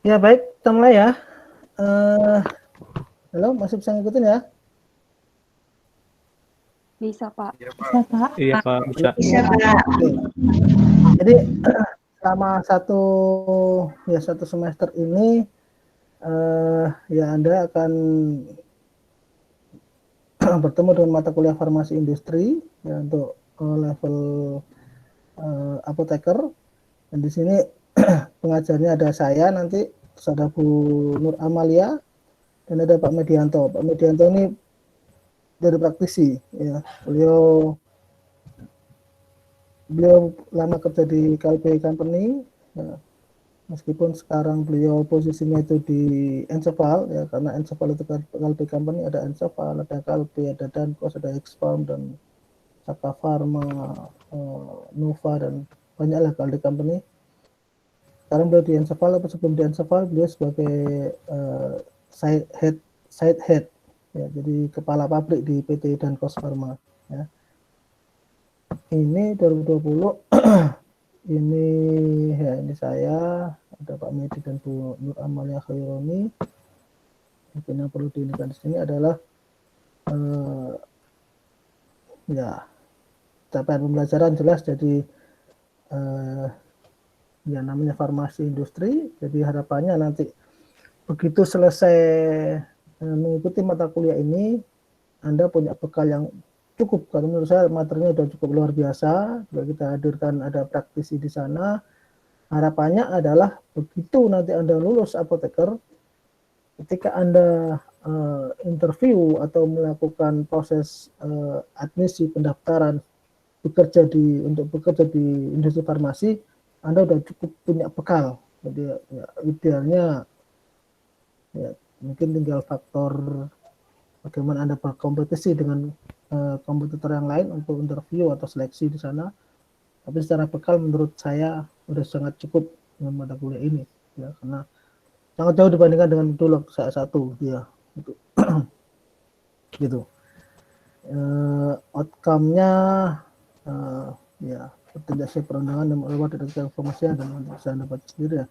Ya baik, kita mulai ya. Halo, masih bisa ngikutin ya? Bisa, Pak. Bisa, Pak. Iya Pak, bisa. Bisa, Pak. Oke. Jadi selama satu semester ini ya Anda akan bertemu dengan mata kuliah farmasi industri ya untuk level apoteker. Dan di sini pengajarnya ada saya nanti, terus ada Bu Nur Amalia dan ada Pak Medianto. Pak Medianto ini dari praktisi ya. Beliau lama kerja di KLP Company ya. Meskipun sekarang beliau posisinya itu di Encepal ya, karena Encepal itu KLP Company, ada Encepal, ada KLP, ada Danfoss, ada Expharm dan Saka Pharma, Nova dan banyaklah KLP Company. Sekarang beliau di Encepal, atau sebelum di Encepal beliau sebagai site head ya, jadi kepala pabrik di PT Danfoss Pharma ya. Ini 2020 ini ya, ini saya, ada Pak Medi dan Bu Nur Amalia Khaironi. Mungkin yang perlu diingatkan di sini adalah ya capaian pembelajaran jelas, jadi ya namanya farmasi industri, jadi harapannya nanti begitu selesai mengikuti mata kuliah ini Anda punya bekal yang cukup, karena menurut saya materinya sudah cukup luar biasa. Juga kita hadirkan ada praktisi di sana. Harapannya adalah begitu nanti Anda lulus apoteker, ketika Anda interview atau melakukan proses admisi pendaftaran untuk bekerja di industri farmasi, Anda sudah cukup punya bekal. Jadi ya, idealnya ya, mungkin tinggal faktor bagaimana Anda berkompetisi dengan kompetitor yang lain untuk interview atau seleksi di sana. Tapi secara bekal menurut saya sudah sangat cukup dengan mata kuliah ini ya, karena sangat jauh dibandingkan dengan dulu saat satu ya gitu. Gitu. Outcome-nya ya tidak saya perundangan dan lewat dari informasi dan saya dapat sendiri ya.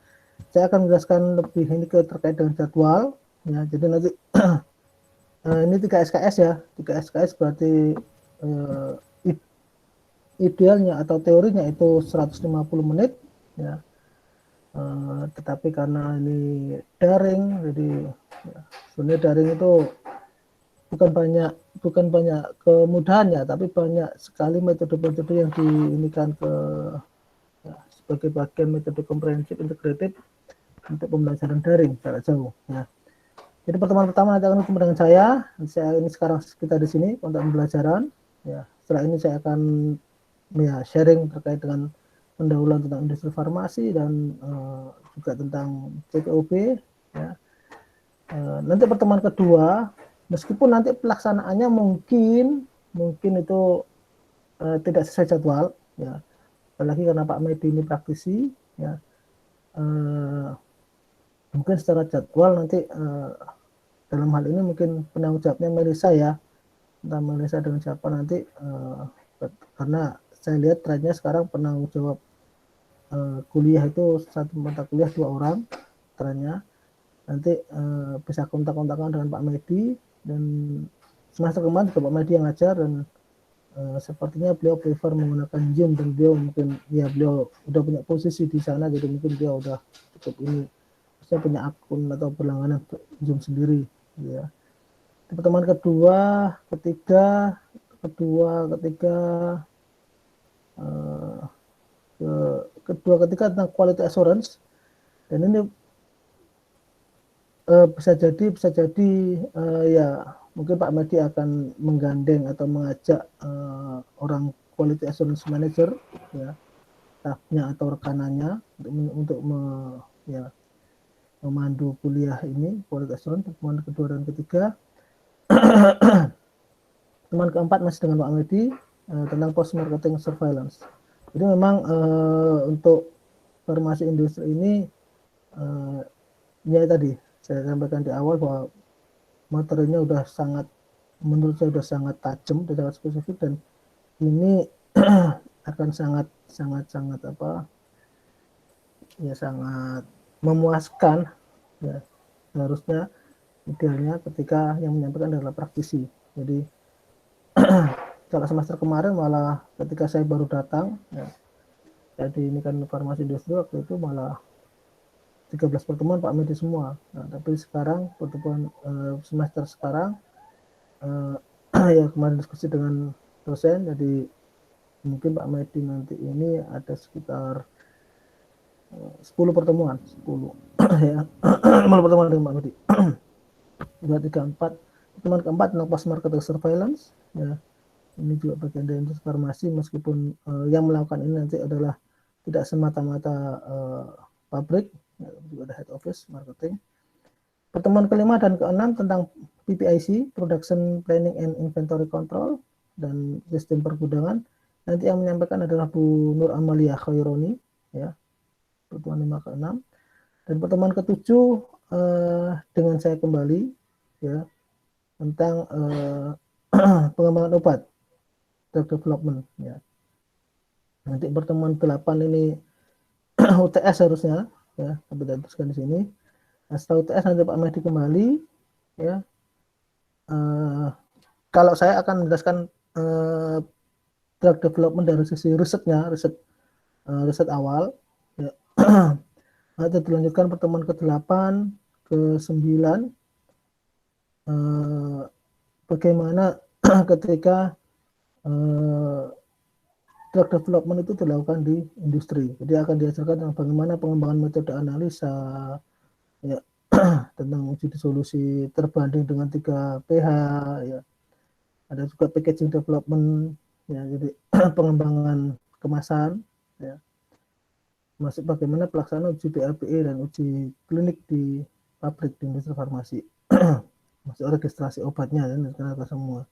Saya akan menjelaskan lebih ini terkait dengan jadwal ya. Jadi nanti ini 3 SKS ya. 3 SKS berarti idealnya atau teorinya itu 150 menit ya. Tetapi karena ini daring, jadi ya, sebenarnya daring itu bukan banyak kemudahannya, tapi banyak sekali metode-metode yang diinikan ya, sebagai bagian metode komprehensif integrated untuk pembelajaran daring jarak jauh ya. Jadi pertemuan pertama nanti akan bertemu dengan saya ini sekarang kita di sini untuk pembelajaran ya. Setelah ini saya akan ya sharing terkait dengan pendahuluan tentang industri farmasi dan juga tentang CPOB ya. Nanti pertemuan kedua, meskipun nanti pelaksanaannya mungkin itu tidak sesuai jadwal ya, apalagi karena Pak Medi ini praktisi ya, mungkin secara jadwal nanti dalam hal ini mungkin penanggung jawabnya Melisa ya, entah Melisa dengan siapa nanti, karena saya lihat trennya sekarang penanggung jawab kuliah itu satu mata kuliah 2 orang trennya. Nanti bisa kontak-kontakan dengan Pak Medi, dan semester kemarin juga Pak Medi yang ngajar, dan sepertinya beliau prefer menggunakan Zoom, dan beliau udah punya posisi di sana, jadi mungkin dia udah cukup ini, saya punya akun atau berlangganan Zoom sendiri ya. Di pertemuan ketiga tentang quality assurance, dan ini bisa jadi ya mungkin Pak Medi akan menggandeng atau mengajak orang quality assurance manager ya, staffnya atau rekanannya untuk memandu kuliah ini quality assurance. Pertemuan kedua dan ketiga. Pertemuan keempat masih dengan Pak Medi tentang post marketing surveillance. Jadi memang untuk farmasi industri ini ya tadi saya sampaikan di awal bahwa materinya menurut saya udah sangat tajam dan sangat spesifik, dan ini akan sangat memuaskan ya. Seharusnya idealnya ketika yang menyampaikan adalah praktisi. Jadi kalau semester kemarin malah ketika saya baru datang, ya, jadi ini kan farmasi industri waktu itu malah 13 pertemuan Pak Medi semua. Nah, tapi sekarang pertemuan semester sekarang ya kemarin diskusi dengan dosen, jadi mungkin Pak Medi nanti ini ada sekitar 10 pertemuan, 10 ya, 10 pertemuan dengan Pak Medi. 2, 3, 4. Pertemuan keempat tentang post marketing surveillance, ya. Ini juga bagian dari industri farmasi, meskipun yang melakukan ini nanti adalah tidak semata-mata pabrik, ya, juga ada head office marketing. Pertemuan kelima dan keenam tentang PPIC, Production Planning and Inventory Control, dan sistem pergudangan. Nanti yang menyampaikan adalah Bu Nur Amalia Khaironi, ya, pertemuan 5 ke 6. Dan pertemuan ketujuh dengan saya kembali, ya, tentang pengembangan obat, drug development, ya. Nanti pertemuan 8 ini UTS harusnya, ya, tapi tidak diteruskan di sini. Nah, setelah UTS nanti Pak Mehdi kembali, ya. Kalau saya akan menjelaskan drug development dari sisi risetnya, riset awal, ya. Nanti dilanjutkan pertemuan ke-8, ke-9, bagaimana ketika drug development itu dilakukan di industri. Jadi akan diajarkan tentang bagaimana pengembangan metode analisa, ya, tentang uji disolusi terbanding dengan 3 pH, ya. Ada juga packaging development, ya, jadi pengembangan kemasan, ya. Masuk bagaimana pelaksanaan uji PLPE dan uji klinik di pabrik di industri farmasi. Masuk registrasi obatnya, ya, dan semua.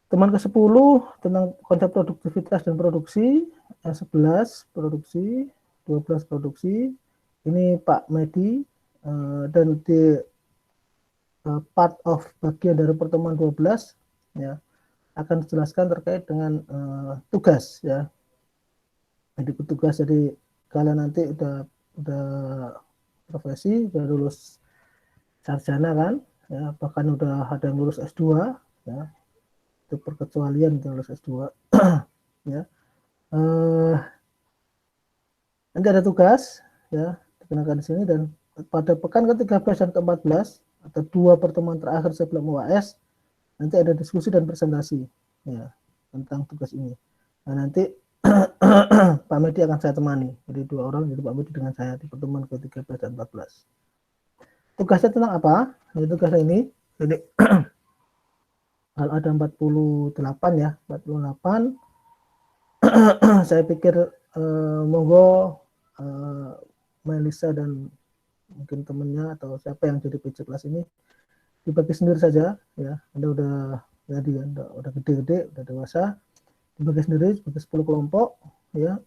Teman ke-10 tentang konsep produktivitas dan produksi, 11 produksi, 12 produksi. Ini Pak Medi, dan di part of bagian dari pertemuan 12, ya, akan dijelaskan terkait dengan tugas, ya. Jadi tugas, jadi kalian nanti udah profesi, udah lulus sarjana kan, ya, bahkan udah ada yang lulus S2, ya. Itu perkecualian lulus S2. Ya. Nanti ada tugas, ya, dikenakan di sini, dan pada pekan ke-13 dan ke-14 atau 2 pertemuan terakhir sebelum UAS nanti ada diskusi dan presentasi, ya, tentang tugas ini. Nah, nanti Pak Medi akan saya temani, jadi 2 orang, jadi Pak Medi dengan saya di pertemuan ke-13 dan 14. Tugasnya tentang apa? Nah, tugasnya ini, jadi kalau ada 48, ya, 48, saya pikir monggo Melisa dan mungkin temennya atau siapa yang jadi PJ kelas ini dibagi sendiri saja, ya. Anda udah jadi, udah gede-gede, udah dewasa, dibagi sendiri sebagai 10 kelompok, ya.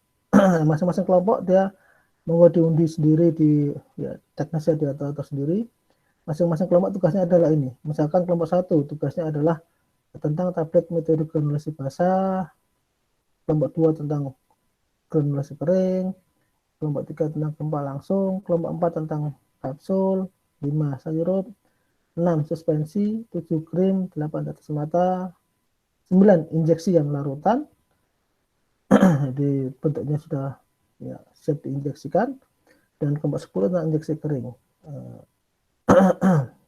Masing-masing kelompok dia monggo diundi sendiri di, ya, teknisnya dia atur sendiri. Masing-masing kelompok tugasnya adalah ini. Misalkan kelompok 1 tugasnya adalah tentang tablet metode granulasi basah, kelompok 2 tentang granulasi kering, kelompok 3 tentang gempa langsung, kelompok 4 tentang kapsul, 5 sirup, 6 suspensi, 7 krim, 8 tetes mata, 9 injeksi yang larutan. Jadi bentuknya sudah, ya, siap diinjeksikan. Dan kelompok 10 tentang injeksi kering,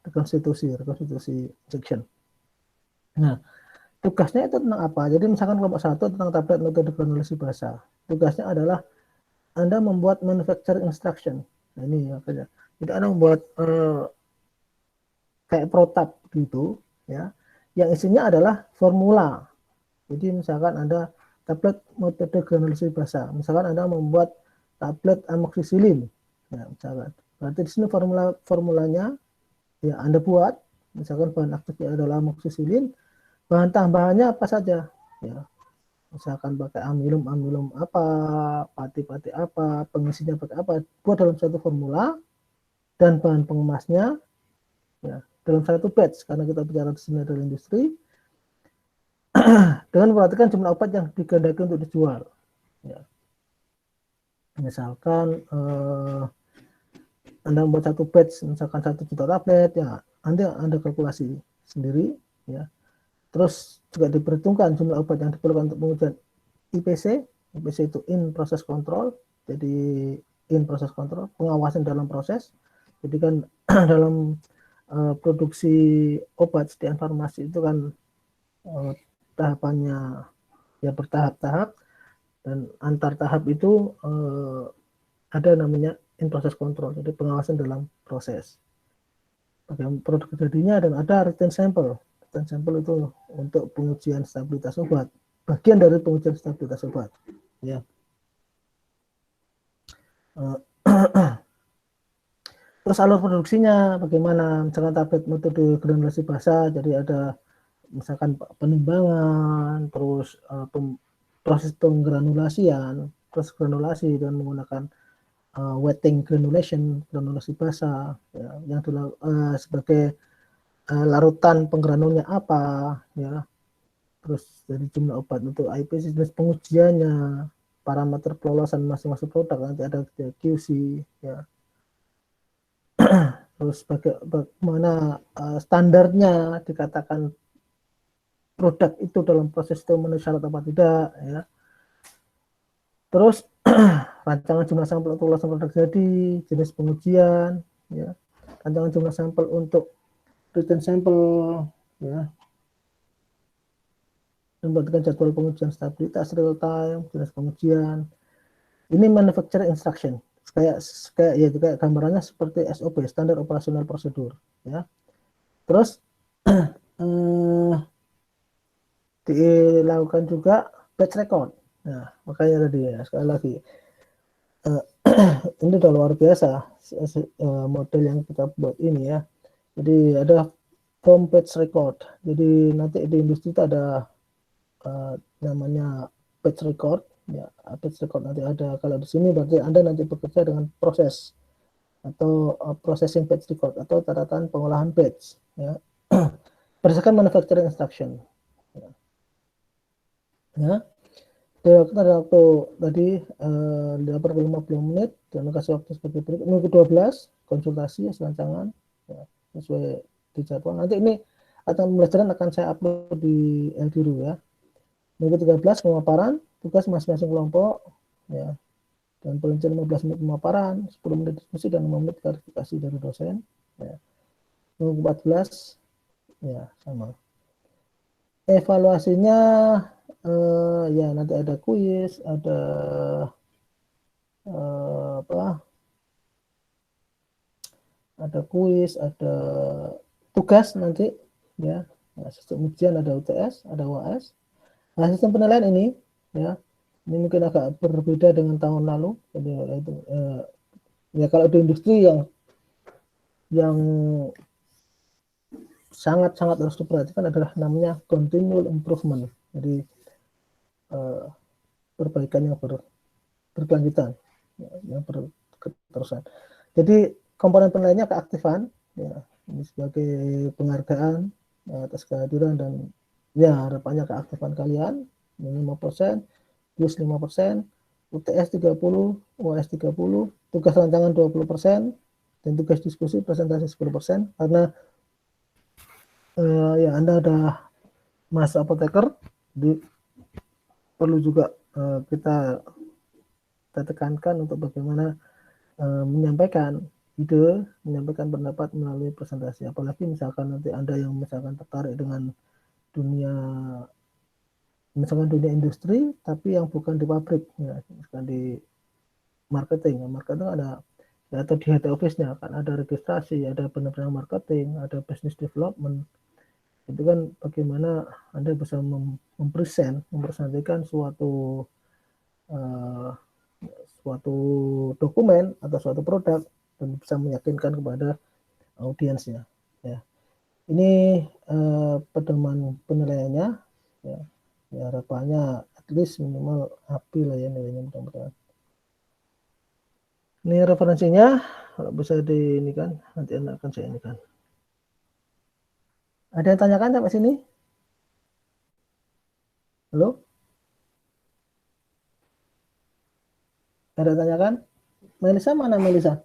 rekonstitusi injection. Nah, tugasnya itu tentang apa? Jadi misalkan kelompok 1 tentang tablet metode granulasi basah. Tugasnya adalah Anda membuat manufacturing instruction. Nah, ini makanya. Jadi Anda membuat kayak protap gitu, ya. Yang isinya adalah formula. Jadi misalkan Anda tablet metode granulasi basah. Misalkan Anda membuat tablet amoxicillin. Ya, misalkan. Berarti di sini formulanya, ya, Anda buat. Misalkan bahan aktifnya adalah amoxicillin. Bahan tambahannya apa saja, ya. Misalkan pakai amilum apa, pati apa, pengisinya pakai apa, buat dalam satu formula, dan bahan pengemasnya, ya, dalam satu batch, karena kita bicara di sini adalah industri, dengan memperhatikan jumlah obat yang digandaki untuk dijual, ya. Misalkan Anda membuat satu batch misalkan 1 juta tablet, ya Anda kalkulasi sendiri, ya. Terus juga diperhitungkan jumlah obat yang diperlukan untuk pengujian IPC. IPC itu in process control, jadi in process control, pengawasan dalam proses. Jadi kan dalam produksi obat sediaan farmasi itu kan tahapannya ya bertahap-tahap, dan antar tahap itu ada namanya in process control, jadi pengawasan dalam proses. Bagaimana produk jadinya, dan ada return sample. Return sample itu untuk pengujian stabilitas obat, bagian dari pengujian stabilitas obat. Ya. Terus alur produksinya bagaimana? Misalkan tablet metode granulasi basah, jadi ada misalkan penimbangan, terus proses penggranulasian, proses granulasi dengan menggunakan wetting granulation, granulasi basah, ya, yang sebagai larutan penggranulnya apa, ya. Terus dari jumlah obat untuk IPC, jenis pengujiannya, parameter pelolosan masing-masing produk, nanti ada QC, ya. Terus bagaimana standarnya dikatakan produk itu dalam proses itu memenuhi syarat apa tidak, ya. Terus rancangan jumlah sampel untuk ulasan produk jadi, jenis pengujian, ya. Rancangan jumlah sampel untuk return sampel, ya. Membuatkan jadwal pengujian stabilitas real time, jenis pengujian. Ini manufacturer instruction. Kayak ya kayak gambarannya seperti SOP, standar operasional prosedur, ya. Terus dilakukan juga batch record. Nah, makanya tadi ya, sekali lagi ini udah luar biasa model yang kita buat ini, ya. Jadi ada form batch record. Jadi nanti di industri itu ada namanya batch record, ya. Batch record nanti ada. Kalau di sini berarti Anda nanti bekerja dengan proses atau processing batch record atau catatan pengolahan batch, ya. Berdasarkan manufacturing instruction, ya. Kita ada waktu tadi 50 menit, dan kasih waktu seperti berikut. Minggu 12 konsultasi rancangan, ya, sesuai di jadwal. Nanti ini pembelajaran akan saya upload di Eldiru, ya. Minggu 13 pemaparan tugas masing-masing kelompok, ya, dan perincian 15 menit pemaparan, 10 menit diskusi, dan 5 menit klarifikasi dari dosen, ya. Minggu 14 ya sama. Evaluasinya ya nanti ada kuis, ada ada kuis, ada tugas nanti, ya. Nah, sistem ujian ada UTS, ada UAS. Nah, sistem penilaian ini, ya, ini mungkin agak berbeda dengan tahun lalu. Jadi itu ya kalau di industri yang sangat-sangat harus diperhatikan adalah namanya continual improvement. Jadi perbaikan yang berkelanjutan, ya, yang berketerusan. Jadi komponen penilaiannya keaktifan, ya, ini sebagai penghargaan, ya, atas kehadiran, dan ya harapannya keaktifan kalian 5%, plus 5%, UTS 30, UAS 30, tugas rancangan 20%, dan tugas diskusi presentasi 10%. Karena ya Anda ada masa apoteker, perlu juga kita tekankan untuk bagaimana menyampaikan ide, menyampaikan pendapat melalui presentasi. Apalagi misalkan nanti Anda yang misalkan tertarik dengan misalkan dunia industri, tapi yang bukan di pabrik, ya, misalkan di marketing. Marketing ada, ya, atau di head office-nya kan ada registrasi, ada benar-benar marketing, ada business development. Itu kan bagaimana Anda bisa mempresentasikan suatu dokumen atau suatu produk dan bisa meyakinkan kepada audiensnya, ya. Ini pedoman penilaiannya, ya. Ya, harapannya at least minimal AP lah ya nilainya, mudah-mudahan. Ini referensinya, kalau bisa di ini kan nanti akan saya ini kan. Ada yang tanyakan sampai sini? Halo? Ada yang tanyakan? Melisa mana Melisa?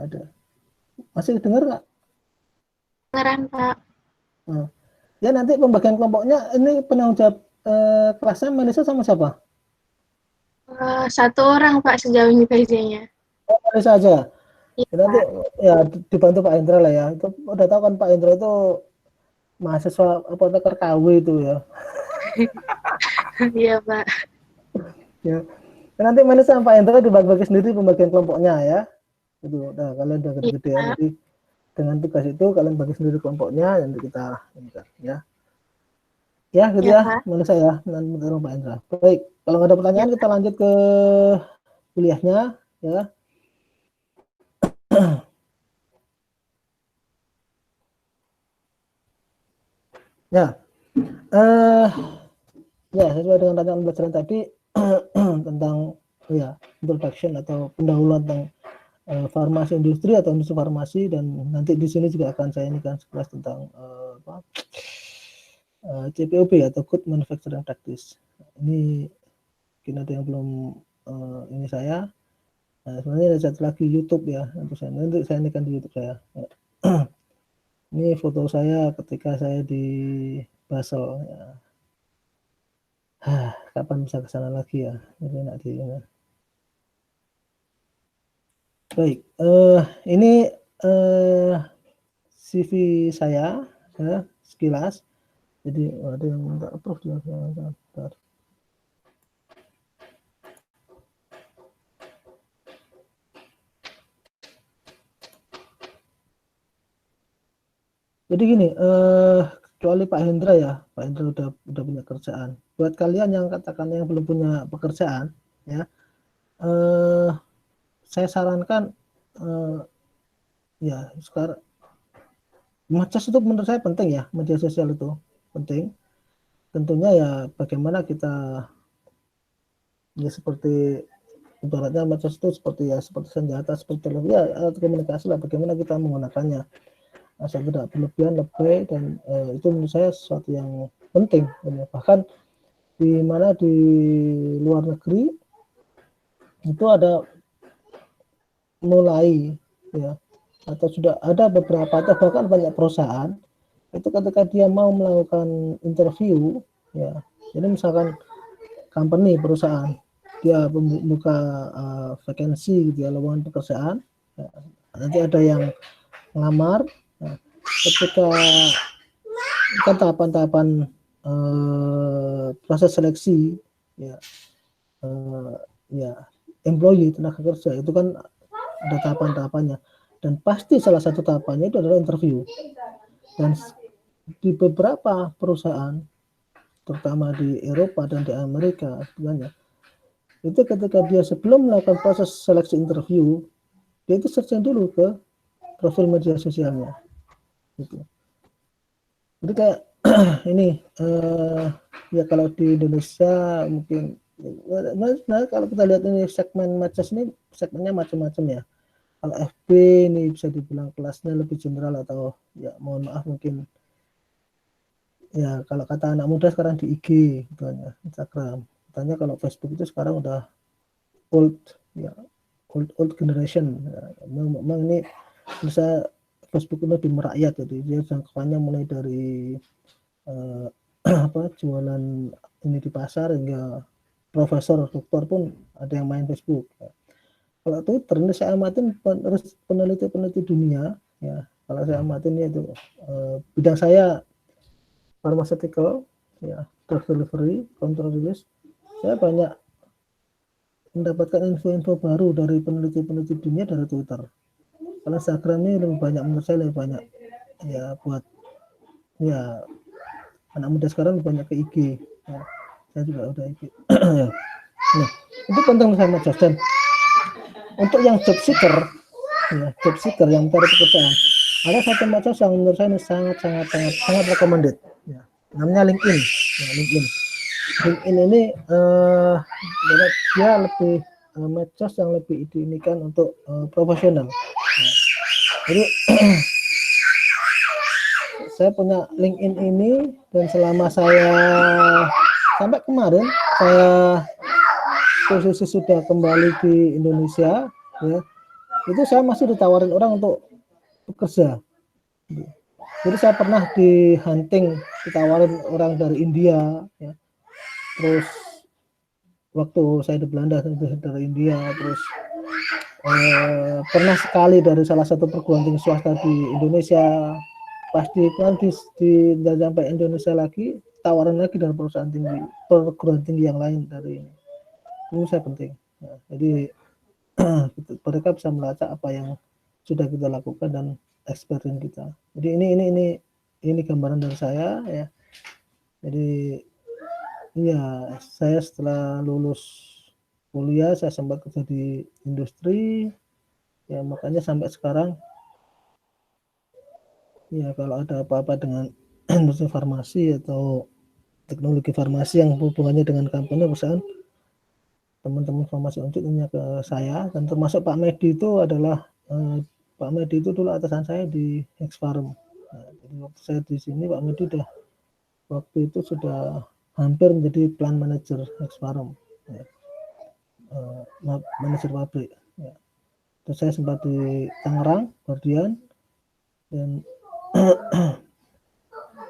ada. Masih dengar nggak? Dengeran, Pak. Ya nanti pembagian kelompoknya ini penanggung jawab kelasnya Melisa sama siapa? Satu orang, Pak, sejauh ini PJ-nya. Oh, Melisa aja. Iya, Ya, nanti Pak. ya dibantu Pak Hendra lah ya. Itu udah tahu kan Pak Hendra itu mahasiswa apoteker KW itu ya. Iya, Pak. Ya. Nanti Melisa sama Pak Hendra dibagi-bagi sendiri pembagian kelompoknya ya. Itu udah kalian udah Iya, gede-gedean Pak. jadi dengan tugas itu kalian bagi sendiri kelompoknya nanti kita ya. Ya gitu Iya, ya Pak. menurut saya nanti Pak Hendra. Baik, kalau nggak ada Iya, pertanyaan kita Pak. lanjut ke kuliahnya ya. Ya, ya sesuai dengan rancangan pelajaran tadi tentang ya introduction atau pendahuluan tentang farmasi industri atau industri farmasi, dan nanti di sini juga akan saya ini kan sekelas tentang CPOP atau Good Manufacturing Practice. Ini mungkin ada yang belum ini saya. Nah, sebenarnya ada satu lagi YouTube ya, nanti saya ini kan di YouTube saya. Ini foto saya ketika saya di Basel ya. Kapan bisa ke sana lagi ya? Jadi enak di ya. Baik, ini CV saya ya, sekilas. Jadi ada yang minta approve dia. Bentar. Jadi gini, kecuali Pak Hendra ya, Pak Hendra udah punya kerjaan. Buat kalian yang katakan yang belum punya pekerjaan, ya, saya sarankan ya sekarang medsos itu menurut saya penting ya, media sosial itu penting. Tentunya ya bagaimana kita ya seperti ibaratnya medsos itu seperti ya seperti senjata, seperti ya alat komunikasi lah, bagaimana kita menggunakannya. Asal tidak berlebihan, lebay, dan itu menurut saya sesuatu yang penting. Bahkan di mana di luar negeri itu ada mulai ya atau sudah ada beberapa atau bahkan banyak perusahaan itu ketika dia mau melakukan interview ya, jadi misalkan company perusahaan dia membuka vacancy gitu ya, lowongan pekerjaan ya, nanti ada yang ngelamar. Nah, ketika kan tahapan-tahapan proses seleksi ya ya employee tenaga kerja itu kan ada tahapan-tahapannya, dan pasti salah satu tahapannya itu adalah interview. Dan di beberapa perusahaan terutama di Eropa dan di Amerika sebenarnya itu ketika dia sebelum melakukan proses seleksi interview dia itu searching dulu ke profil media sosialnya gitu. Jadi kayak ini ya kalau di Indonesia mungkin nah, kalau kita lihat ini segmen medsos ini segmennya macam-macam ya. Kalau FB ini bisa dibilang kelasnya lebih general atau ya mohon maaf mungkin ya kalau kata anak muda sekarang di IG gitu ya, Instagram. Katanya kalau Facebook itu sekarang udah old ya old generation. Ya, memang ini bisa Facebook itu lebih merakyat, jadi dia jangkauannya mulai dari apa jualan ini di pasar hingga profesor doktor pun ada yang main Facebook ya. Kalau Twitter ini saya amatin peneliti-peneliti dunia ya, kalau saya amatin itu bidang saya pharmaceutical ya, drug delivery, counter release, saya banyak mendapatkan info-info baru dari peneliti-peneliti dunia dari Twitter. Kalau Instagram ini lebih banyak, menurut saya lebih banyak ya buat ya anak muda sekarang lebih banyak ke IG ya. Saya juga udah IG. Nah, itu penting saya medsos. Dan untuk yang job seeker ya, job seeker yang mencari pekerjaan, ada satu medsos yang menurut saya ini sangat recommended ya, namanya LinkedIn ya, LinkedIn ini dia lebih medsos yang lebih diinikan untuk profesional ya. Jadi saya punya LinkedIn ini, dan selama saya sampai kemarin saya posisi sudah kembali di Indonesia ya, itu saya masih ditawarin orang untuk bekerja. Jadi saya pernah di hunting, ditawarin orang dari India, ya. Terus waktu saya di Belanda dari India, terus pernah sekali dari salah satu perguruan tinggi swasta di Indonesia. Pasti kan di sampai Indonesia lagi, tawaran lagi dari perusahaan tinggi, perguruan tinggi yang lain dari ini saya penting. Nah, jadi mereka bisa melacak apa yang sudah kita lakukan dan experience kita. Jadi ini gambaran dari saya ya. Jadi iya, saya setelah lulus kuliah saya sempat kerja di industri ya, makanya sampai sekarang ya kalau ada apa-apa dengan industri farmasi atau teknologi farmasi yang hubungannya dengan company perusahaan, teman-teman farmasi Unjuk tanya ke saya, dan termasuk Pak Medi itu adalah Pak Medi itu dulu atasan saya di Hexfarm. Nah, jadi waktu saya di sini Pak Medi waktu itu sudah hampir menjadi plant manager Hexfarm, ya, manajer pabrik. Ya. Terus saya sempat di Tangerang, Guardian, dan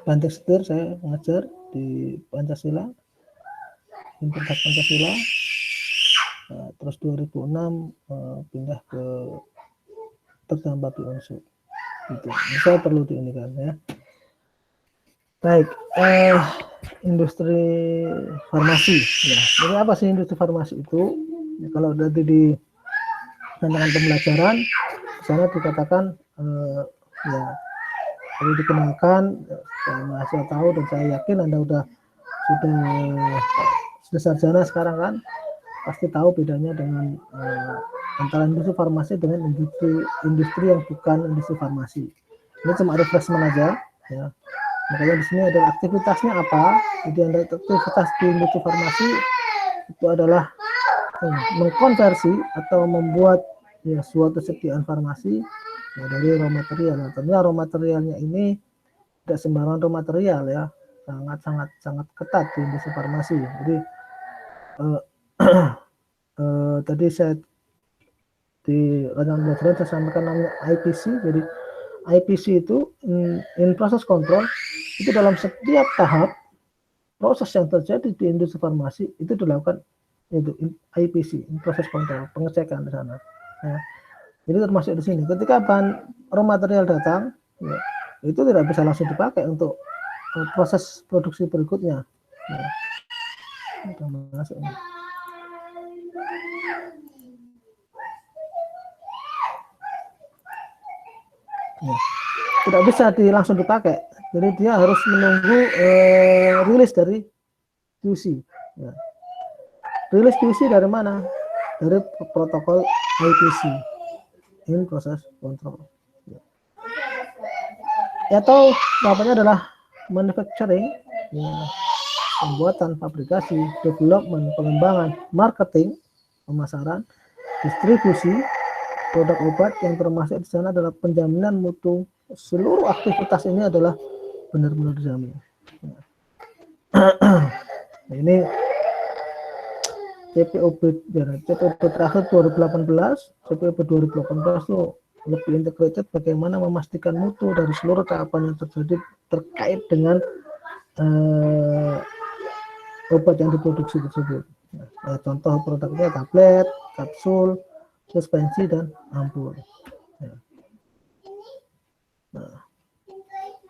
banting setir saya mengajar di Pancasila, Universitas Pancasila. Nah, terus 2006 pindah ke terdampak di Unsur. Gitu. Saya perlu diinikan ya. Baik, industri farmasi. Ya. Jadi apa sih industri farmasi itu? Ya, kalau tadi di rancangan pembelajaran, di sana dikatakan ya perlu dikenalkan. Saya masih tahu dan saya yakin Anda sudah sarjana sekarang kan, pasti tahu bedanya dengan antara industri farmasi dengan industri yang bukan industri farmasi. Ini cuma refreshment aja ya. Makanya di sini ada aktivitasnya apa. Jadi ada aktivitas di industri farmasi itu adalah mengkonversi atau membuat ya suatu sediaan farmasi ya, dari raw material. Nah, tentunya raw materialnya ini tidak sembarangan raw material ya, sangat ketat di industri farmasi. Jadi tadi saya di rancangan pembelajaran saya sampaikan namanya IPC. Jadi IPC itu in process control, itu dalam setiap tahap proses yang terjadi di industri farmasi itu dilakukan itu IPC, in process control, pengecekan di sana. Ya. Jadi termasuk di sini. Ketika bahan raw material datang, ya, itu tidak bisa langsung dipakai untuk proses produksi berikutnya. Ya. Masuk ini. Ya. Tidak bisa langsung dipakai. Jadi dia harus menunggu rilis dari QC. Ya. Rilis QC dari mana? Dari protokol IPC, in process control. Ya, atau namanya adalah manufacturing, ya, pembuatan, fabrikasi, development, pengembangan, marketing, pemasaran, distribusi produk obat, yang termasuk di sana adalah penjaminan mutu. Seluruh aktivitas ini adalah benar-benar dijamin. Nah, ini CPOB terakhir 2018, CPOB 2018 itu lebih integrated bagaimana memastikan mutu dari seluruh tahapan yang terjadi terkait dengan obat yang diproduksi tersebut. Nah, contoh produknya tablet, kapsul, suspensi, dan ampul. Nah,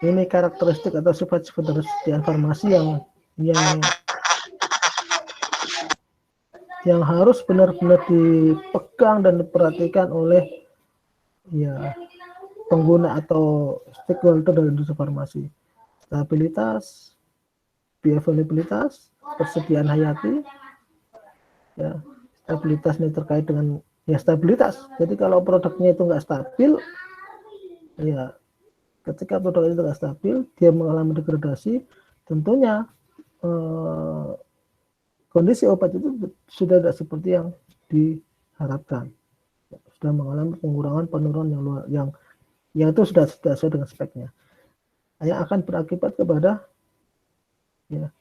ini karakteristik atau sifat-sifat dari persediaan farmasi yang harus benar-benar dipegang dan diperhatikan oleh ya pengguna atau stakeholder dari industri farmasi. Stabilitas, bioavailabilitas, persediaan hayati, ya, stabilitas ini terkait dengan ya stabilitas. Jadi kalau produknya itu nggak stabil, ya ketika produk itu nggak stabil, dia mengalami degradasi, tentunya kondisi obat itu sudah tidak seperti yang diharapkan, sudah mengalami pengurangan penurunan yang itu sudah sesuai dengan speknya, yang akan berakibat kepada ya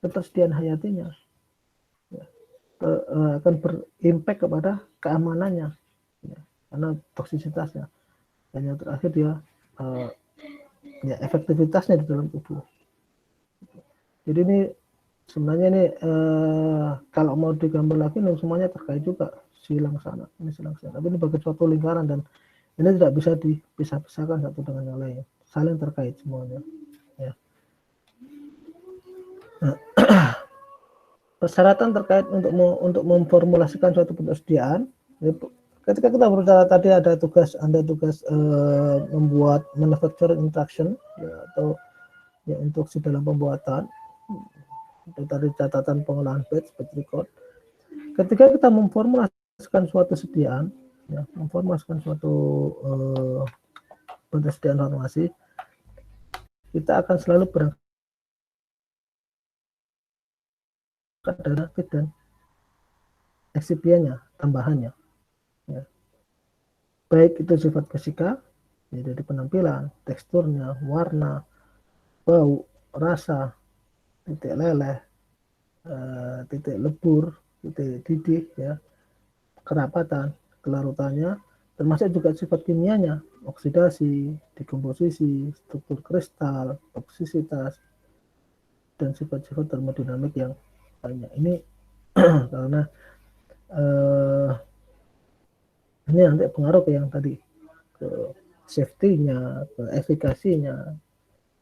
ketersediaan hayatinya, ya, akan berimpact kepada keamanannya, ya. karena toksisitasnya. Dan yang terakhir dia ya efektivitasnya di dalam tubuh. Jadi ini sebenarnya ini kalau mau digambar lagi ini semuanya terkait juga silang sana, ini silang sana. Tapi ini bagi suatu lingkaran dan ini tidak bisa dipisah-pisahkan satu dengan yang lain, saling terkait semuanya. Ya. Nah, persyaratan terkait untuk memformulasikan suatu persediaan. Ketika kita berbicara tadi ada tugas membuat manufacturing instruction ya, atau ya instruksi dalam pembuatan. Itu tadi catatan pengolahan batch record. Ketika kita memformulasikan suatu sediaan, ya, memformulasikan suatu persediaan farmasi, kita akan selalu berangkat dari fit dan eksipiennya, tambahannya. Ya. Baik itu sifat fisika, ya, dari penampilan, teksturnya, warna, bau, rasa, titik leleh, titik lebur, titik didih, ya, kerapatan, kelarutannya, termasuk juga sifat kimianya, oksidasi, dekomposisi, struktur kristal, toksisitas, dan sifat-sifat termodinamik yang lainnya. Ini karena ini nanti pengaruh ke yang tadi, ke safety-nya, ke efikasinya,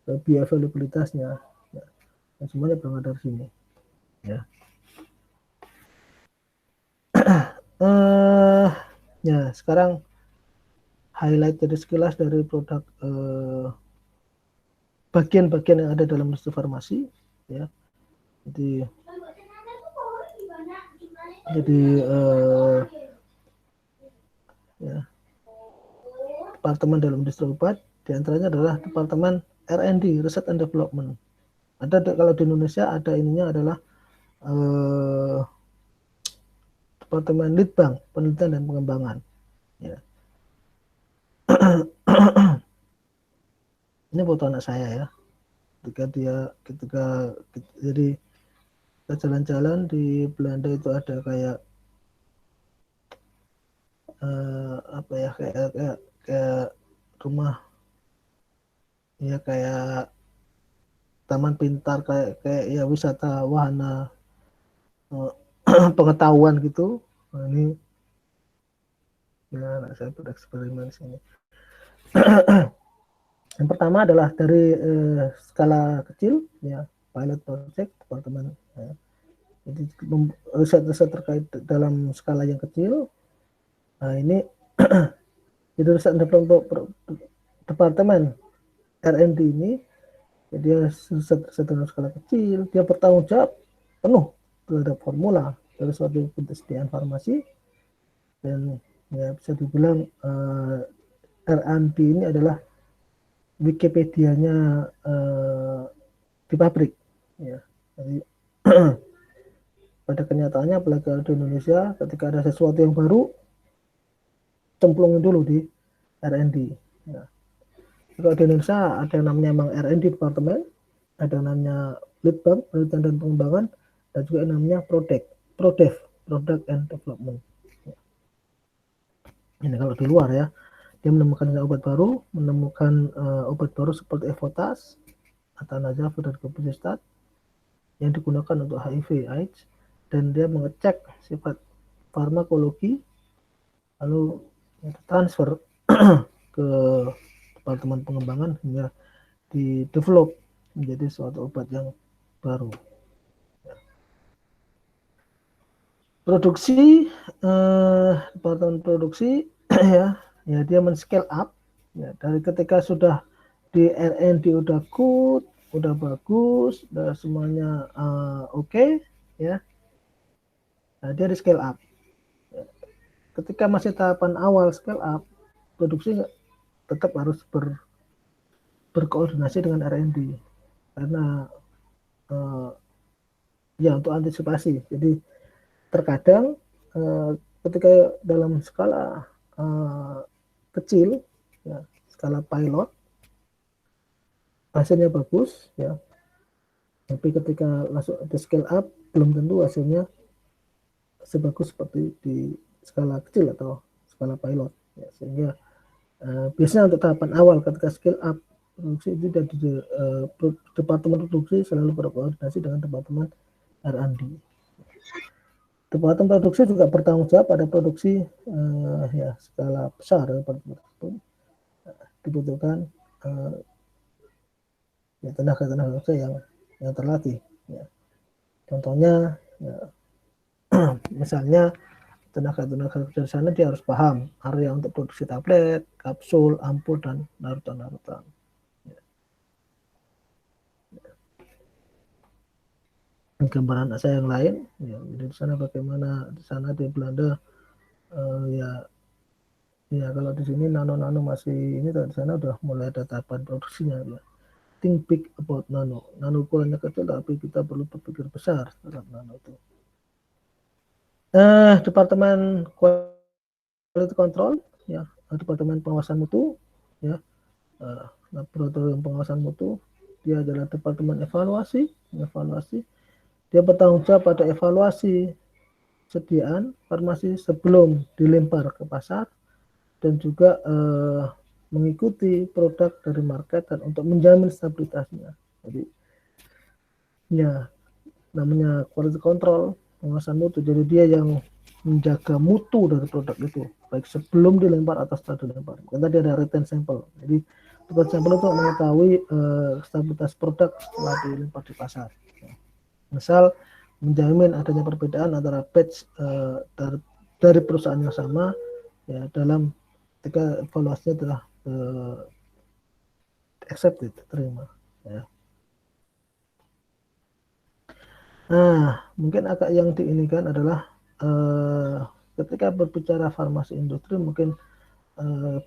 ke bioavailabilitasnya, ya, dan semuanya berangkat dari sini. Ya. Ya, sekarang highlight dari sekilas dari produk bagian-bagian yang ada dalam industri farmasi, ya. Jadi ya, departemen dalam industri obat diantaranya adalah departemen R&D, Research and Development. Ada kalau di Indonesia ada ininya adalah departemen Litbang, penelitian dan pengembangan. Ya. Ini foto anak saya ya. Ketika jadi kita jalan-jalan di Belanda itu ada kayak apa ya kayak rumah ya kayak taman pintar kayak ya wisata wahana pengetahuan gitu. Nah, ini ya anak saya bereksperimen di sini. Yang pertama adalah dari skala kecil ya, pilot project departemen ya. Jadi riset-riset terkait dalam skala yang kecil. Nah, ini itu riset departemen R&D ini ya, dia riset dalam skala kecil, dia bertanggung jawab penuh terhadap formula dari suatu persediaan farmasi dan ya bisa dibilang R&D ini adalah Wikipedia-nya di pabrik ya. Jadi pada kenyataannya apalagi di Indonesia ketika ada sesuatu yang baru cemplungin dulu di R&D ya. Kalau di Indonesia ada yang namanya emang R&D departemen, ada yang namanya Litbang, penelitian dan pengembangan, dan juga yang namanya Prodev, Product and Development. Ini kalau di luar ya, dia menemukan obat baru, obat baru seperti Evotas, Atanazavir dan Copistat yang digunakan untuk HIV/AIDS, dan dia mengecek sifat farmakologi, lalu transfer ke departemen pengembangan hingga di develop menjadi suatu obat yang baru. Produksi, departemen produksi ya dia men-scale up ya, dari ketika sudah di R&D udah good, udah bagus, udah semuanya oke, ya. Nah, dia di scale up. Ketika masih tahapan awal scale up, produksi tetap harus berkoordinasi dengan R&D karena ya untuk antisipasi. Jadi terkadang ketika dalam skala kecil, ya, skala pilot, hasilnya bagus, ya. Tapi ketika masuk di scale up, belum tentu hasilnya sebagus seperti di skala kecil atau skala pilot. ya, sehingga biasanya untuk tahapan awal ketika scale up produksi itu dari departemen produksi selalu berkoordinasi dengan departemen R&D. Departemen produksi juga bertanggung jawab pada produksi ya skala besar itu dibutuhkan ya, tenaga kerja yang terlatih. Ya. Contohnya, ya, misalnya tenaga kerja di sana dia harus paham area untuk produksi tablet, kapsul, ampul, dan larutan-larutan. Gambaran saya yang lain, ya, di sana bagaimana di sana di Belanda, ya kalau di sini nano masih ini, di sana udah mulai ada tahapan produksinya. Ya. Think big about nano ukurannya kecil tapi kita perlu berpikir besar terhadap nano itu. Departemen quality control, ya, departemen pengawasan mutu, ya, laboratorium pengawasan mutu, dia adalah departemen evaluasi. Dia bertanggung jawab pada evaluasi sediaan farmasi sebelum dilempar ke pasar dan juga mengikuti produk dari market dan untuk menjamin stabilitasnya. Jadi ya namanya quality control, pengawasan mutu. Jadi dia yang menjaga mutu dari produk itu baik sebelum dilempar atau setelah dilempar. Karena tadi ada retain sample. Jadi retain sample itu mengetahui stabilitas produk setelah dilempar di pasar. Misal menjamin adanya perbedaan antara batch dari perusahaan yang sama ya dalam ketika evaluasinya telah accepted, terima. Ya. Nah, mungkin agak yang diinikan adalah ketika berbicara farmasi industri mungkin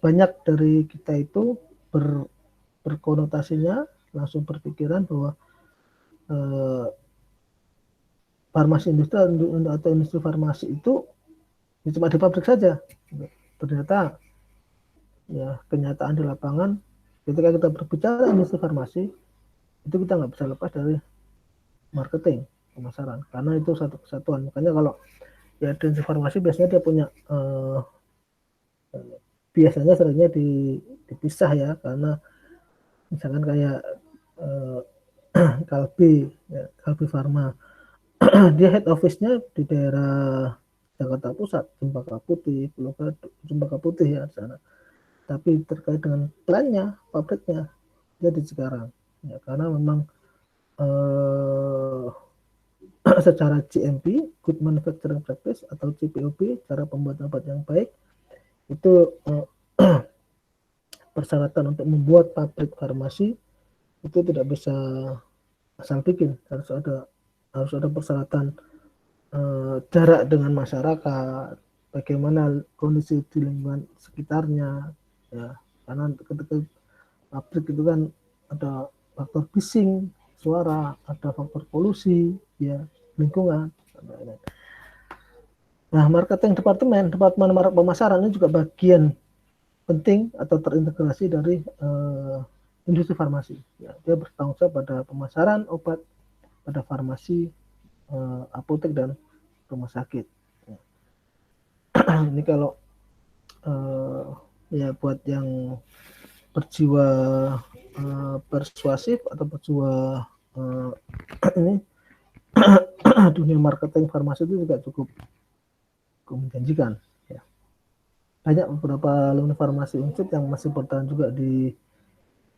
banyak dari kita itu berkonotasinya langsung berpikiran bahwa farmasi industri atau industri farmasi itu ya cuma di pabrik saja. Ternyata ya kenyataan di lapangan ketika kita berbicara industri farmasi itu kita nggak bisa lepas dari marketing, pemasaran, karena itu satu kesatuan. Makanya kalau ya industri farmasi biasanya dia punya biasanya seringnya dipisah ya, karena misalkan kayak Kalbi Pharma dia head office-nya di daerah Jakarta Pusat, Cempaka Putih ya di sana. Tapi terkait dengan plannya, pabriknya dia di Cikarang. Ya, karena memang secara GMP, Good Manufacturing Practice atau GPOP, cara pembuatan obat yang baik, itu persyaratan untuk membuat pabrik farmasi itu tidak bisa asal bikin, harus ada persyaratan jarak dengan masyarakat, bagaimana kondisi di lingkungan sekitarnya, ya, karena ketika pabrik itu kan ada faktor bising, suara, ada faktor polusi, ya, lingkungan. Nah, marketing departemen pemasaran ini juga bagian penting atau terintegrasi dari industri farmasi. Ya, dia bertanggung jawab pada pemasaran obat pada farmasi, apotek dan rumah sakit. Ya. Ini kalau ya buat yang berjiwa persuasif atau berjiwa ini dunia marketing farmasi itu juga cukup menjanjikan. Ya. Banyak beberapa alumni farmasi Unsud yang masih bertahan juga di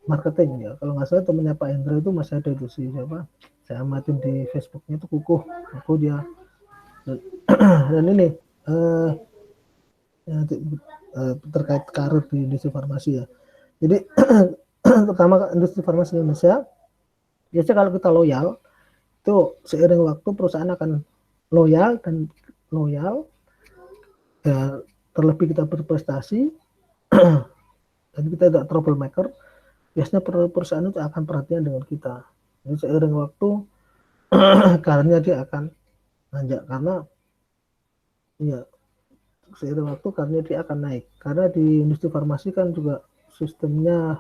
marketing ya. Kalau nggak salah temennya Pak Hendra itu masih ada itu si siapa? Saya amatin di Facebooknya itu kukuh dia. Dan ini terkait karir di industri farmasi ya. Jadi pertama industri farmasi Indonesia biasanya kalau kita loyal itu seiring waktu perusahaan akan loyal ya, terlebih kita berprestasi dan kita tidak troublemaker, biasanya perusahaan itu akan perhatian dengan kita. Jadi seiring waktu karirnya dia akan nanjak, karena ya seiring waktu karirnya dia akan naik, karena di industri farmasi kan juga sistemnya,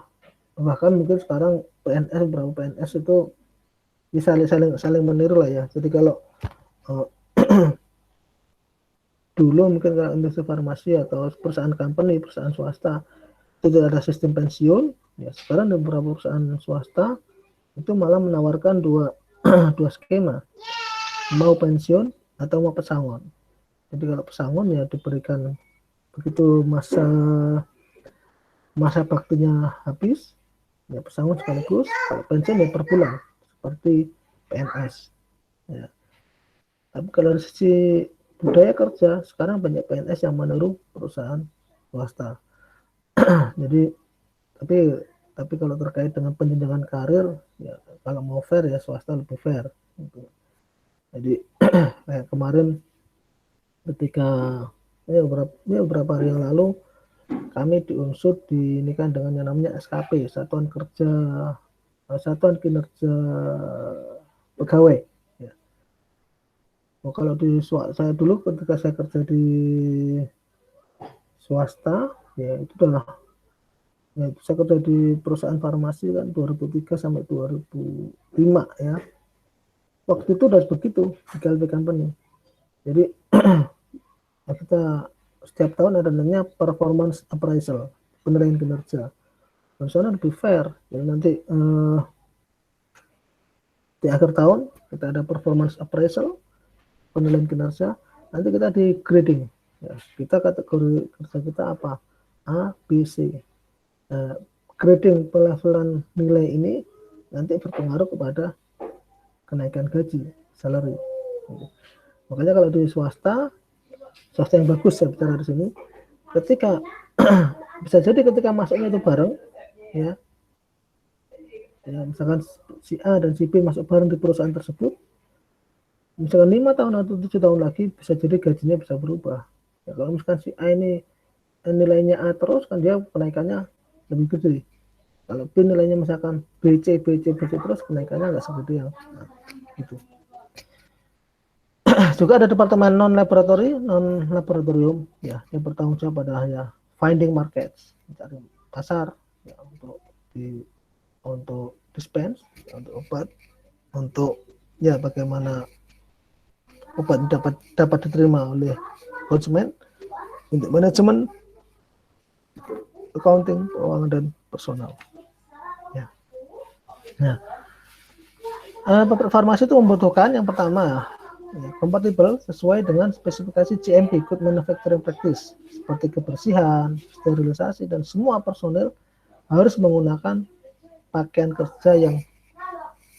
bahkan mungkin sekarang beberapa PNS itu bisa saling meniru lah ya. Jadi kalau dulu mungkin kalau industri farmasi atau perusahaan company, perusahaan swasta itu tidak ada sistem pensiun, ya sekarang di beberapa perusahaan swasta itu malah menawarkan dua dua skema, mau pensiun atau mau pesangon. Jadi kalau pesangon ya diberikan begitu masa baktinya habis, ya pesangon sekaligus. Kalau pensiun ya per bulan seperti PNS. Ya. Tapi kalau dari sisi budaya kerja, sekarang banyak PNS yang meniru perusahaan swasta. Jadi tapi kalau terkait dengan penjenjangan karir, ya kalau mau fair ya swasta lebih fair. Gitu. Jadi kayak kemarin ketika beberapa hari yang lalu kami diunsur ini kan dengan yang namanya SKP, Satuan Kinerja Pegawai. Ya. Oh, kalau saya dulu ketika saya kerja di swasta, ya itu adalah ya, saya kerja di perusahaan farmasi kan 2003 sampai 2005 ya. Waktu itu udah begitu di KLP Company. Jadi ya kita setiap tahun ada namanya performance appraisal, penilaian kinerja. Dan sana lebih fair. Jadi nanti di akhir tahun kita ada performance appraisal, penilaian kinerja. Nanti kita di grading. Ya, kita kategori kerja kita apa? A, B, C. Grading pelevelan nilai ini nanti berpengaruh kepada kenaikan gaji, salary. Makanya kalau di swasta yang bagus saya bicara di sini, ketika bisa jadi ketika masuknya itu bareng, ya misalkan si A dan si B masuk bareng di perusahaan tersebut, misalkan 5 tahun atau 7 tahun lagi bisa jadi gajinya bisa berubah. Ya, kalau misalkan si A ini nilainya A terus kan dia kenaikannya lebih gede. Kalau B nilainya misalkan BC terus kenaikannya nggak segede yang gitu. Juga ada departemen non laboratorium ya yang bertanggung jawab pada ya finding markets, mencari pasar ya, untuk dispense ya, untuk obat, untuk ya bagaimana obat dapat diterima oleh konsumen, untuk manajemen, accounting, keuangan dan personal. Ya. Nah, pabrik farmasi itu membutuhkan yang pertama ya, kompatibel sesuai dengan spesifikasi GMP, Good Manufacturing Practice, seperti kebersihan, sterilisasi, dan semua personel harus menggunakan pakaian kerja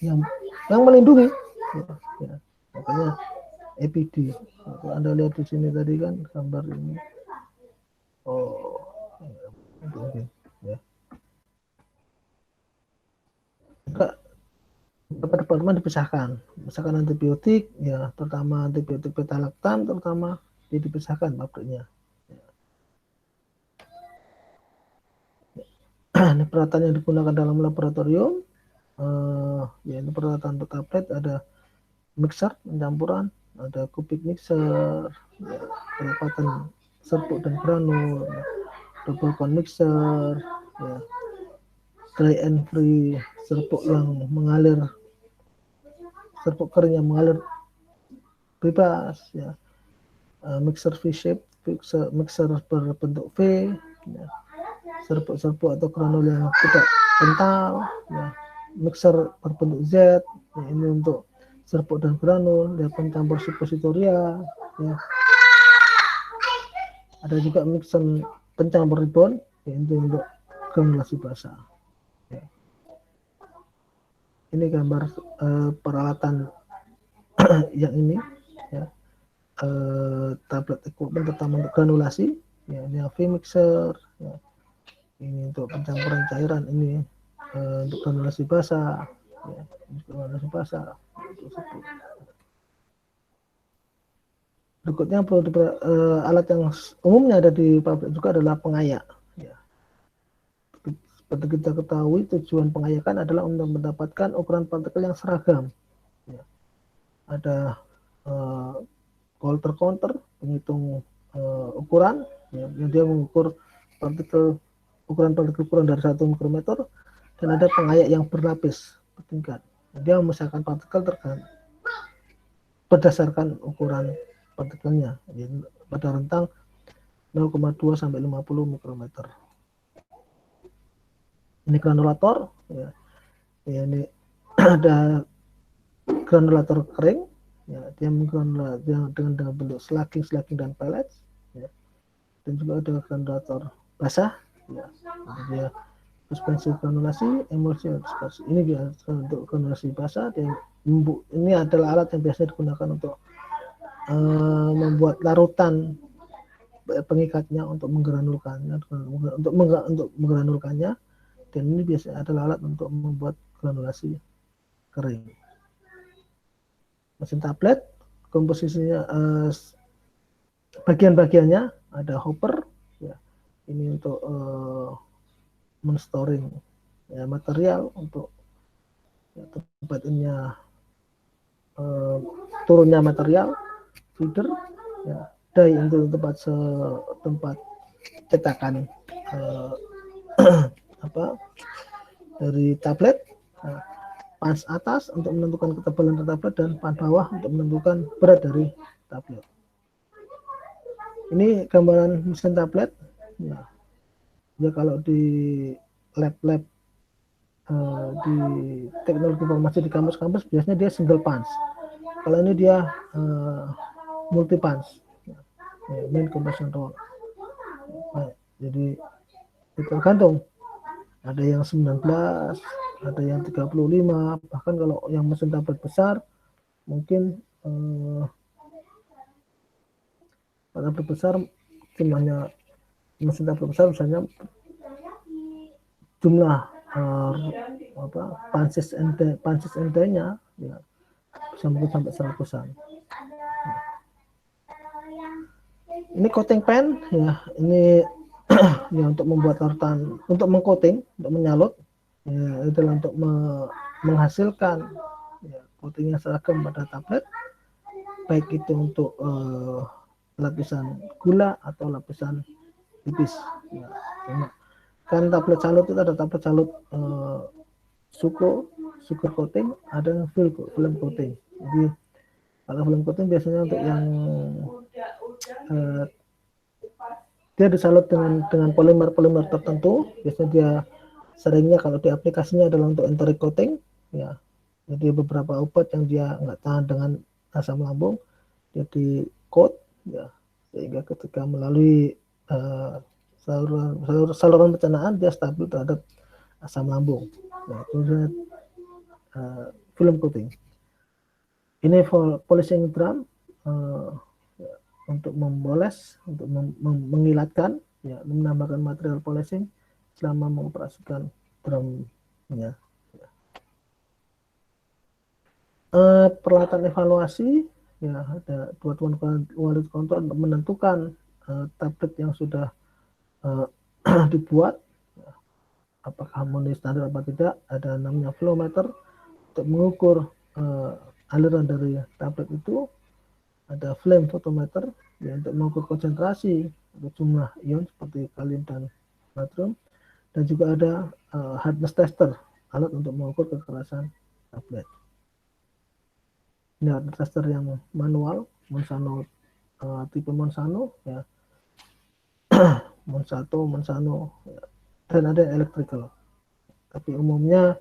yang melindungi. Ya. Makanya APD. Anda lihat di sini tadi kan gambar ini. Oh, ya. Beberapa departemen dipisahkan. Misalkan antibiotik, ya terutama antibiotik beta-laktam, terutama dipisahkan pabriknya. Ini peralatan yang digunakan dalam laboratorium, ya ini peralatan untuk tablet, ada mixer pencampuran, ada kubik mixer, ya, pelepatan serbuk dan granul, ya, double cone mixer, ya, dry and free, serbuk yang mengalir, serbuk kering yang mengalir bebas, ya, mixer V-shape, mixer berbentuk V, ya, serbuk atau granul yang tidak kental, ya, mixer berbentuk Z, ya, ini untuk serbuk dan granul, ya, pencampur suppositoria, ya. Ada juga mixer pencampur ribbon, ya, itu untuk granulasi basah. Ya. Ini gambar peralatan yang ini, ya, tablet equipment terutama untuk granulasi, ya, ini V-mixer, ya. Ini untuk pencampuran cairan, ini untuk granulasi basah, ya, granulasi basah. Berikutnya alat yang umumnya ada di pabrik juga adalah pengayak. Ya. Seperti kita ketahui, tujuan pengayakan adalah untuk mendapatkan ukuran partikel yang seragam. Ya. Ada coulter, penghitung ukuran, ya, yang dia mengukur ukuran partikel kurang dari 1 mikrometer, dan ada pengayak yang berlapis bertingkat. Dia memisahkan partikel berdasarkan ukuran partikelnya. Jadi pada rentang 0,2 sampai 50 mikrometer. Ini granulator, ya, ini ada granulator kering, ya, dia dengan bentuk slugging dan pellets, ya. Dan juga ada granulator basah, ya, dia suspensi granulasi, emulsi dispersi. Ini dia untuk granulasi basah. Ini adalah alat yang biasanya digunakan untuk membuat larutan pengikatnya untuk menggranulkannya, untuk menggranulkannya. Dan ini biasanya adalah alat untuk membuat granulasi kering. Mesin tablet komposisinya, bagian-bagiannya ada hopper, ya, ini untuk menstoring, ya, material untuk, ya, tempatnya turunnya material, feeder, ya, die untuk tempat cetakan dari tablet, punch atas untuk menentukan ketebalan tablet, dan punch bawah untuk menentukan berat dari tablet. Ini gambaran mesin tablet, ya, kalau di lab-lab di teknologi informasi di kampus-kampus biasanya dia single punch. Kalau ini dia multi punch, ya, main compression roll. Nah, jadi tergantung, ada yang 19, ada yang 35, bahkan kalau yang mesin tablet besar mungkin tablet besar jumlahnya, mesin tablet besar misalnya jumlah punches and die-nya, ya, bisa mungkin sampai 100-an. Ini coating pen, ya, ini ya, untuk membuat larutan, untuk mengcoating, untuk menyalut, ya, adalah untuk menghasilkan, ya, coating yang seragam pada tablet, baik itu untuk lapisan gula atau lapisan tipis, ya. Kan tablet salut itu ada tablet salut sugar coating, ada film coating. Jadi kalau film coating biasanya untuk yang dia disalut dengan polimer tertentu. Biasanya dia seringnya kalau di aplikasinya adalah untuk enteric coating, ya. Jadi beberapa obat yang dia nggak tahan dengan asam lambung, dia di coat, ya, sehingga ketika melalui saluran pencernaan dia stabil terhadap asam lambung. Nah, itu film coating. Ini polishing drum, untuk memboles, untuk mengilatkan, ya, menambahkan material polishing selama mengoperasikan drumnya. Ya. Peralatan evaluasi, ya, ada dua quality control untuk menentukan tablet yang sudah dibuat, ya, apakah memenuhi standar apa tidak. Ada namanya flow meter untuk mengukur aliran dari tablet itu. Ada flame photometer, ya, untuk mengukur konsentrasi atau jumlah ion seperti kalium dan natrium. Dan juga ada hardness tester, alat untuk mengukur kekerasan tablet. Ini hardness tester yang manual, Monsano, tipe Monsano, ya, Monsano, ya, dan ada yang electrical. Tapi umumnya,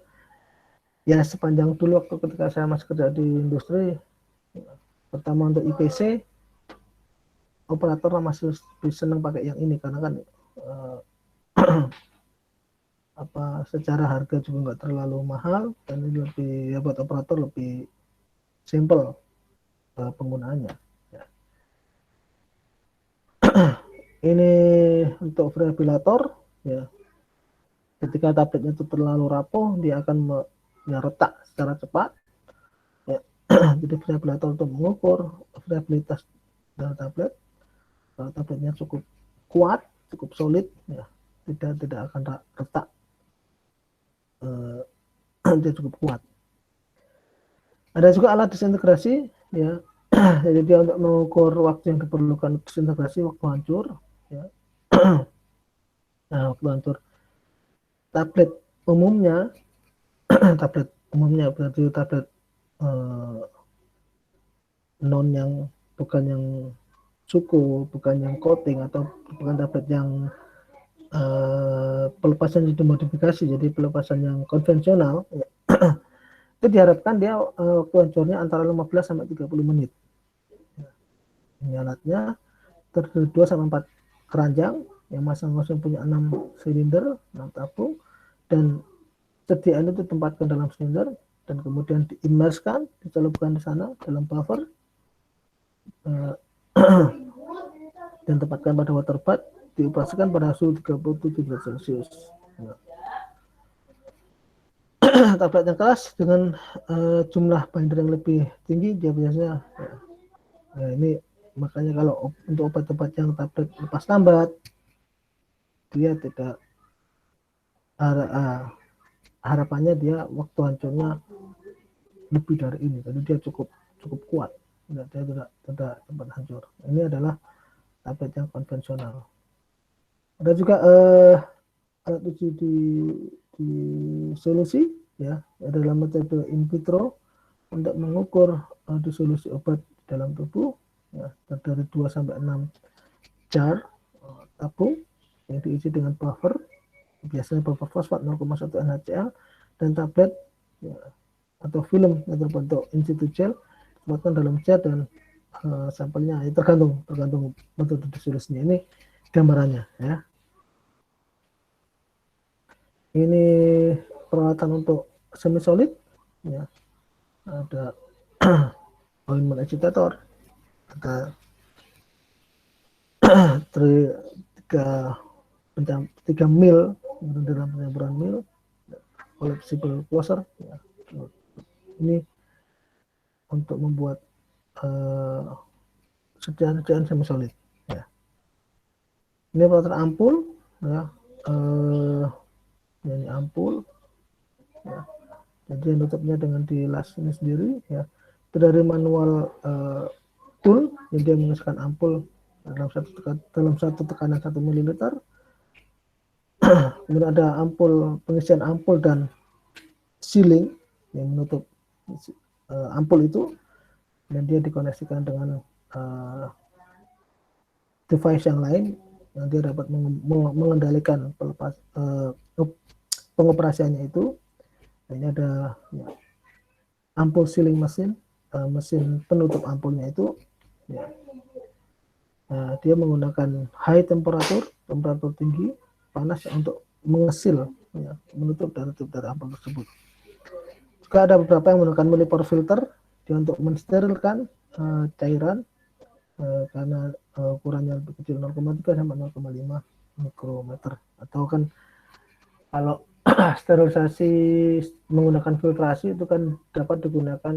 ya, sepanjang dulu waktu ketika saya masih kerja di industri, ya, pertama untuk IPC, operator masih senang pakai yang ini karena kan secara harga juga nggak terlalu mahal, dan ini lebih, ya, buat operator lebih simple penggunaannya, ya. Ini untuk defibrillator, ya, ketika tabletnya itu terlalu rapuh dia akan retak secara cepat, ya. Jadi defibrillator untuk mengukur viabilitas dari tablet. Kalau tabletnya cukup kuat, cukup solid, ya, tidak akan retak, dia cukup kuat. Ada juga alat disintegrasi, ya. Jadi dia untuk mengukur waktu yang diperlukan disintegrasi, waktu hancur, ya. Nah, waktu hancur tablet umumnya berarti tablet non yang bukan yang suku, bukan yang coating atau bukan tablet yang pelepasan yang dimodifikasi, jadi pelepasan yang konvensional, ya. Itu diharapkan dia waktu hancurnya antara 15 sampai 30 menit. Ini alatnya terdiri 2 sampai 4 keranjang yang masing-masing punya 6 silinder, 6 tabung, dan sediaan itu ditempatkan dalam silinder dan kemudian diimmerskan, dicelupkan di sana dalam buffer dan tempatkan pada water bath, dioperasikan pada suhu 37 derajat Celcius. Tablet yang keras dengan jumlah binder yang lebih tinggi dia biasanya ini makanya kalau untuk obat-obat yang tablet lepas lambat dia tidak harapannya dia waktu hancurnya lebih dari ini, jadi dia cukup kuat, dia tidak cepat hancur. Ini adalah tablet yang konvensional. Ada juga alat uji di solusi, ya, adalah metode in vitro untuk mengukur disolusi obat dalam tubuh, ya, dari 2 sampai 6 jar tabung yang diisi dengan buffer, biasanya buffer fosfat 0,1 NaCl, dan tablet, ya, atau film yang berbentuk in situ gel dibuatkan dalam jar dan sampelnya, ya, tergantung metode disolusinya. Ini gambarannya, ya. Ini peralatan untuk semi solid, ya. Ada ointment agitator, ada 3 mil dalam penyamburan mil, collapsible closer, ya. Ini untuk membuat sediaan semi solid, ya. Ini peralatan ampul, ya. Ini ampul, ya. Jadi nutupnya dengan dilas ini sendiri, ya. Itu dari manual tool yang dia mengisikan ampul dalam satu tekanan 1 ml. Kemudian ada pengisian ampul dan sealing yang menutup ampul itu, dan dia dikoneksikan dengan device yang lain yang dia dapat mengendalikan pengoperasiannya itu. Ini ada, ya, ampul sealing mesin penutup ampulnya itu, ya. Dia menggunakan high temperatur tinggi panas untuk mengesil, ya, menutup dari ampul tersebut. Juga ada beberapa yang menggunakan millipore filter dia untuk mensterilkan cairan karena ukurannya lebih kecil, 0,3 sampai 0,5 mikrometer. Atau kan kalau sterilisasi menggunakan filtrasi itu kan dapat menggunakan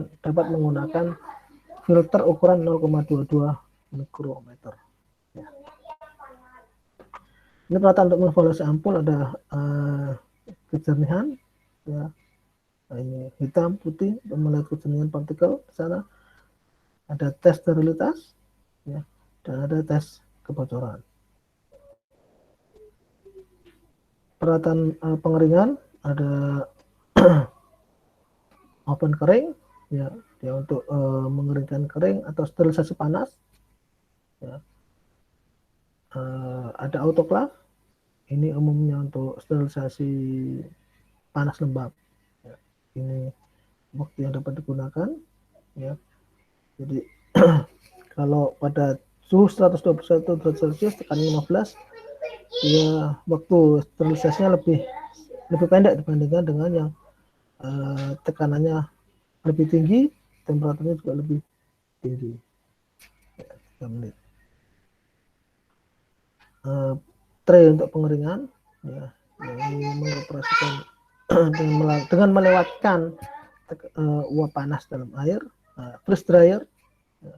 filter ukuran 0,22 mikrometer, ya. Ini peralatan untuk mengevaluasi ampul, ada kejernihan, ya. Nah, ini hitam putih untuk melihat kejernihan partikel di sana. Ada tes sterilitas, ya, dan ada tes kebocoran. Peralatan pengeringan ada oven kering, ya, dia untuk mengeringkan kering atau sterilisasi panas, ya. Ada autoclave, ini umumnya untuk sterilisasi panas lembab, ya. Ini waktu yang dapat digunakan, ya. Jadi kalau pada suhu 121 derajat Celcius tekanan 15, dia waktu sterilisasinya lebih pendek dibandingkan dengan yang tekanannya lebih tinggi, temperaturnya juga lebih tinggi, ya, 3 menit. Tray untuk pengeringan, ya, yang mengoperasikan dengan melewatkan uap panas dalam air, freeze dryer, ya.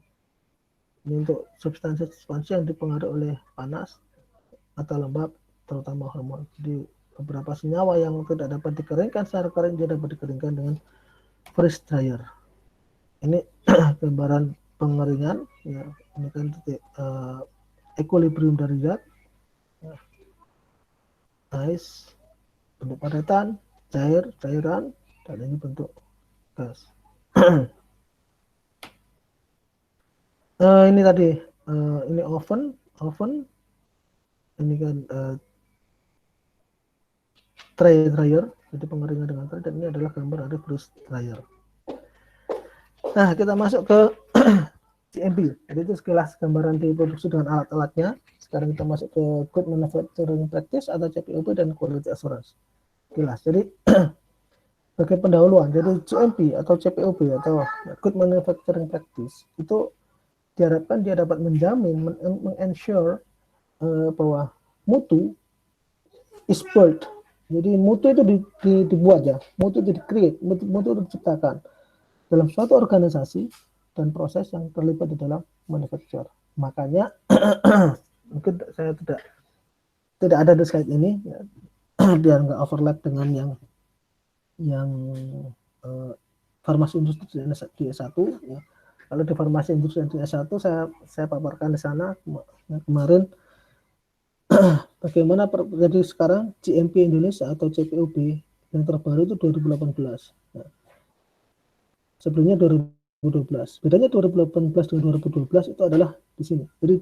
Ini untuk substansi yang dipengaruhi oleh panas atau lembab, terutama hormon. Jadi beberapa senyawa yang tidak dapat dikeringkan secara kering dia dapat dikeringkan dengan freeze dryer. Ini gambaran pengeringan, ya. Ini kan titik equilibrium dari zat, ya. Ice bentuk padetan, cairan, dan ini bentuk gas. Ini tadi ini oven ini kan tray dryer, jadi pengeringan dengan tray, dan ini adalah gambar dari brush dryer. Nah, kita masuk ke CMP. Jadi itu sekilas gambaran di produksi dengan alat-alatnya. Sekarang kita masuk ke Good Manufacturing Practice atau CPOP dan Quality Assurance. Sekilas. Jadi sebagai pendahuluan, jadi GMP atau CPOP atau Good Manufacturing Practice itu diharapkan dia dapat menjamin, meng-ensure bahwa mutu is built. Jadi mutu itu dibuat ya, mutu itu di-create, mutu itu diciptakan dalam suatu organisasi dan proses yang terlibat di dalam manufacture. Makanya mungkin saya tidak ada di slide ini ya, biar nggak overlap dengan yang farmasi industri di S1 ya. Kalau di farmasi industri di S1 saya paparkan di sana kemarin bagaimana jadi sekarang GMP Indonesia atau CPOB yang terbaru itu 2018. Nah, sebelumnya 2012. Bedanya 2018 dengan 2012 itu adalah di sini. Jadi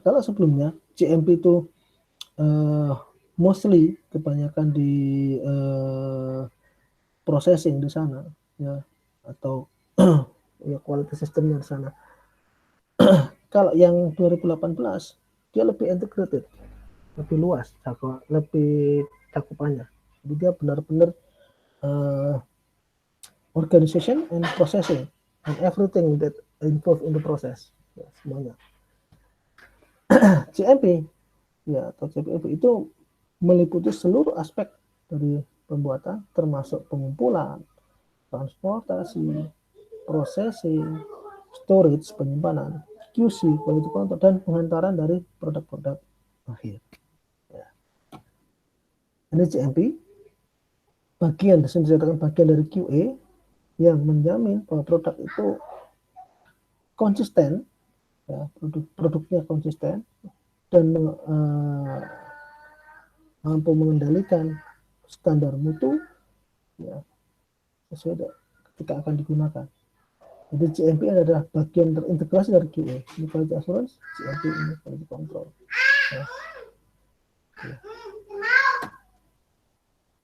kalau sebelumnya GMP itu mostly kebanyakan di processing di sana ya, atau ya quality systemnya di sana. Kalau yang 2018 dia lebih integrated, lebih luas, lebih cakupannya. Jadi dia benar-benar organization and processing and everything that involved in the process ya, semuanya. CMP ya atau CPOP itu meliputi seluruh aspek dari pembuatan termasuk pengumpulan, transportasi, processing, storage, penyimpanan, QC, quality control, dan penghantaran dari produk-produk akhir. Ya. Ini CMP, bagian dari QA yang menjamin bahwa produk itu konsisten, ya, produknya konsisten dan mampu mengendalikan standar mutu ya, sesuai ketika akan digunakan. Jadi GMP adalah bagian terintegrasi dari QA. Ini quality assurance, GMP ini quality control. Ya. Ya.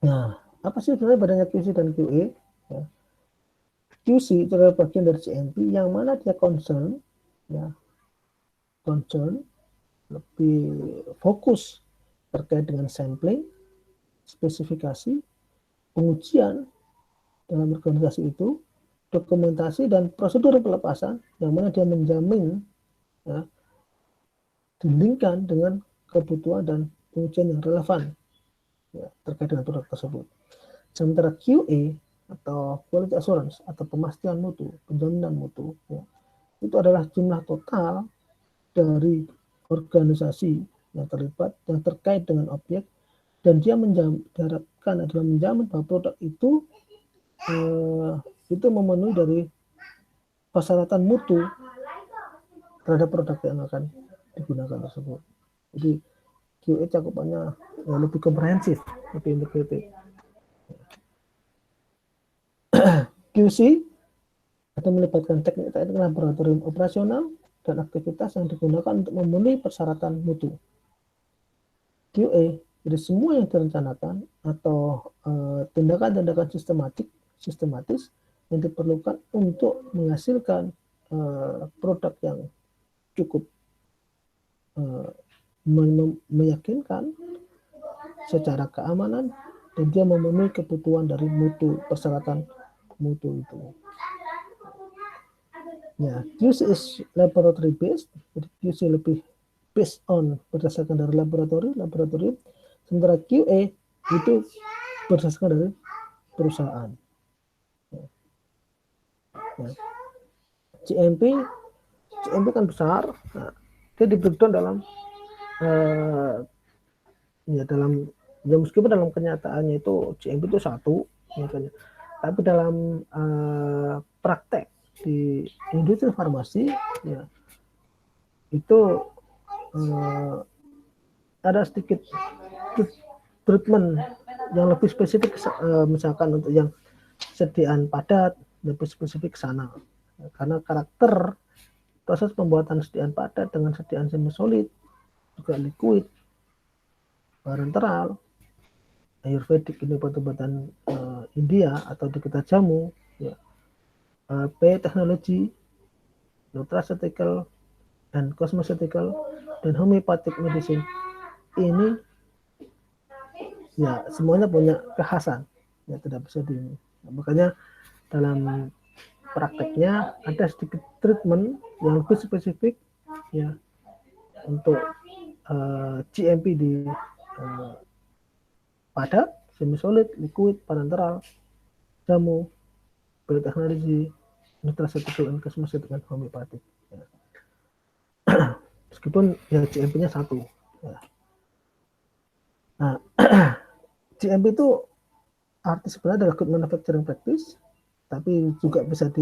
Nah, apa sih sebenarnya bedanya QC dan QA? Ya. QC itu adalah bagian dari GMP yang mana dia concern lebih fokus terkait dengan sampling, spesifikasi, pengujian dalam organisasi itu, dokumentasi dan prosedur pelepasan yang mana dia menjamin ya, dilingkan dengan kebutuhan dan pengujian yang relevan ya, terkait dengan produk tersebut. Sementara QA atau quality assurance atau pemastian mutu, penjaminan mutu ya, itu adalah jumlah total dari organisasi yang terlibat yang terkait dengan objek, dan dia diharapkan adalah menjamin bahwa produk itu memenuhi dari persyaratan mutu terhadap produk yang akan digunakan tersebut. Jadi QA cakupannya lebih komprehensif, lebih integrated. QC atau melibatkan teknik-teknik laboratorium operasional dan aktivitas yang digunakan untuk memenuhi persyaratan mutu. QA, jadi semua yang direncanakan atau tindakan-tindakan sistematis yang diperlukan untuk menghasilkan produk yang cukup meyakinkan secara keamanan dan dia memenuhi kebutuhan dari mutu, persyaratan mutu itu. Ya, QC is laboratory based, jadi QC lebih based on berdasarkan dari laboratorium, sementara QA itu berdasarkan dari perusahaan. Ya. GMP kan besar, nah, dia di-breakdown dalam meskipun dalam kenyataannya itu GMP itu satu, misalnya, tapi dalam praktek di industri farmasi ya itu ada sedikit treatment yang lebih spesifik, misalkan untuk yang sediaan padat lebih spesifik ke sana karena karakter proses pembuatan sediaan padat dengan sediaan semi solid, juga liquid, parenteral, Ayurvedic ini obat-obatan India atau di kita jamu, ya. P teknologi, nutraceutical, dan cosmeceutical, dan homeopathic medicine ini ya semuanya punya kekhasan, ya tidak bisa di. Makanya dalam prakteknya ada sedikit treatment yang lebih spesifik ya untuk GMP di padat, semi solid, liquid, parenteral, jamu, bioteknologi, nutraceutical, dan cosmeceutical, homeopathic. Ya. Meskipun ya GMP-nya satu. Ya. Nah, GMP itu arti sebenarnya adalah good manufacturing practice, tapi juga bisa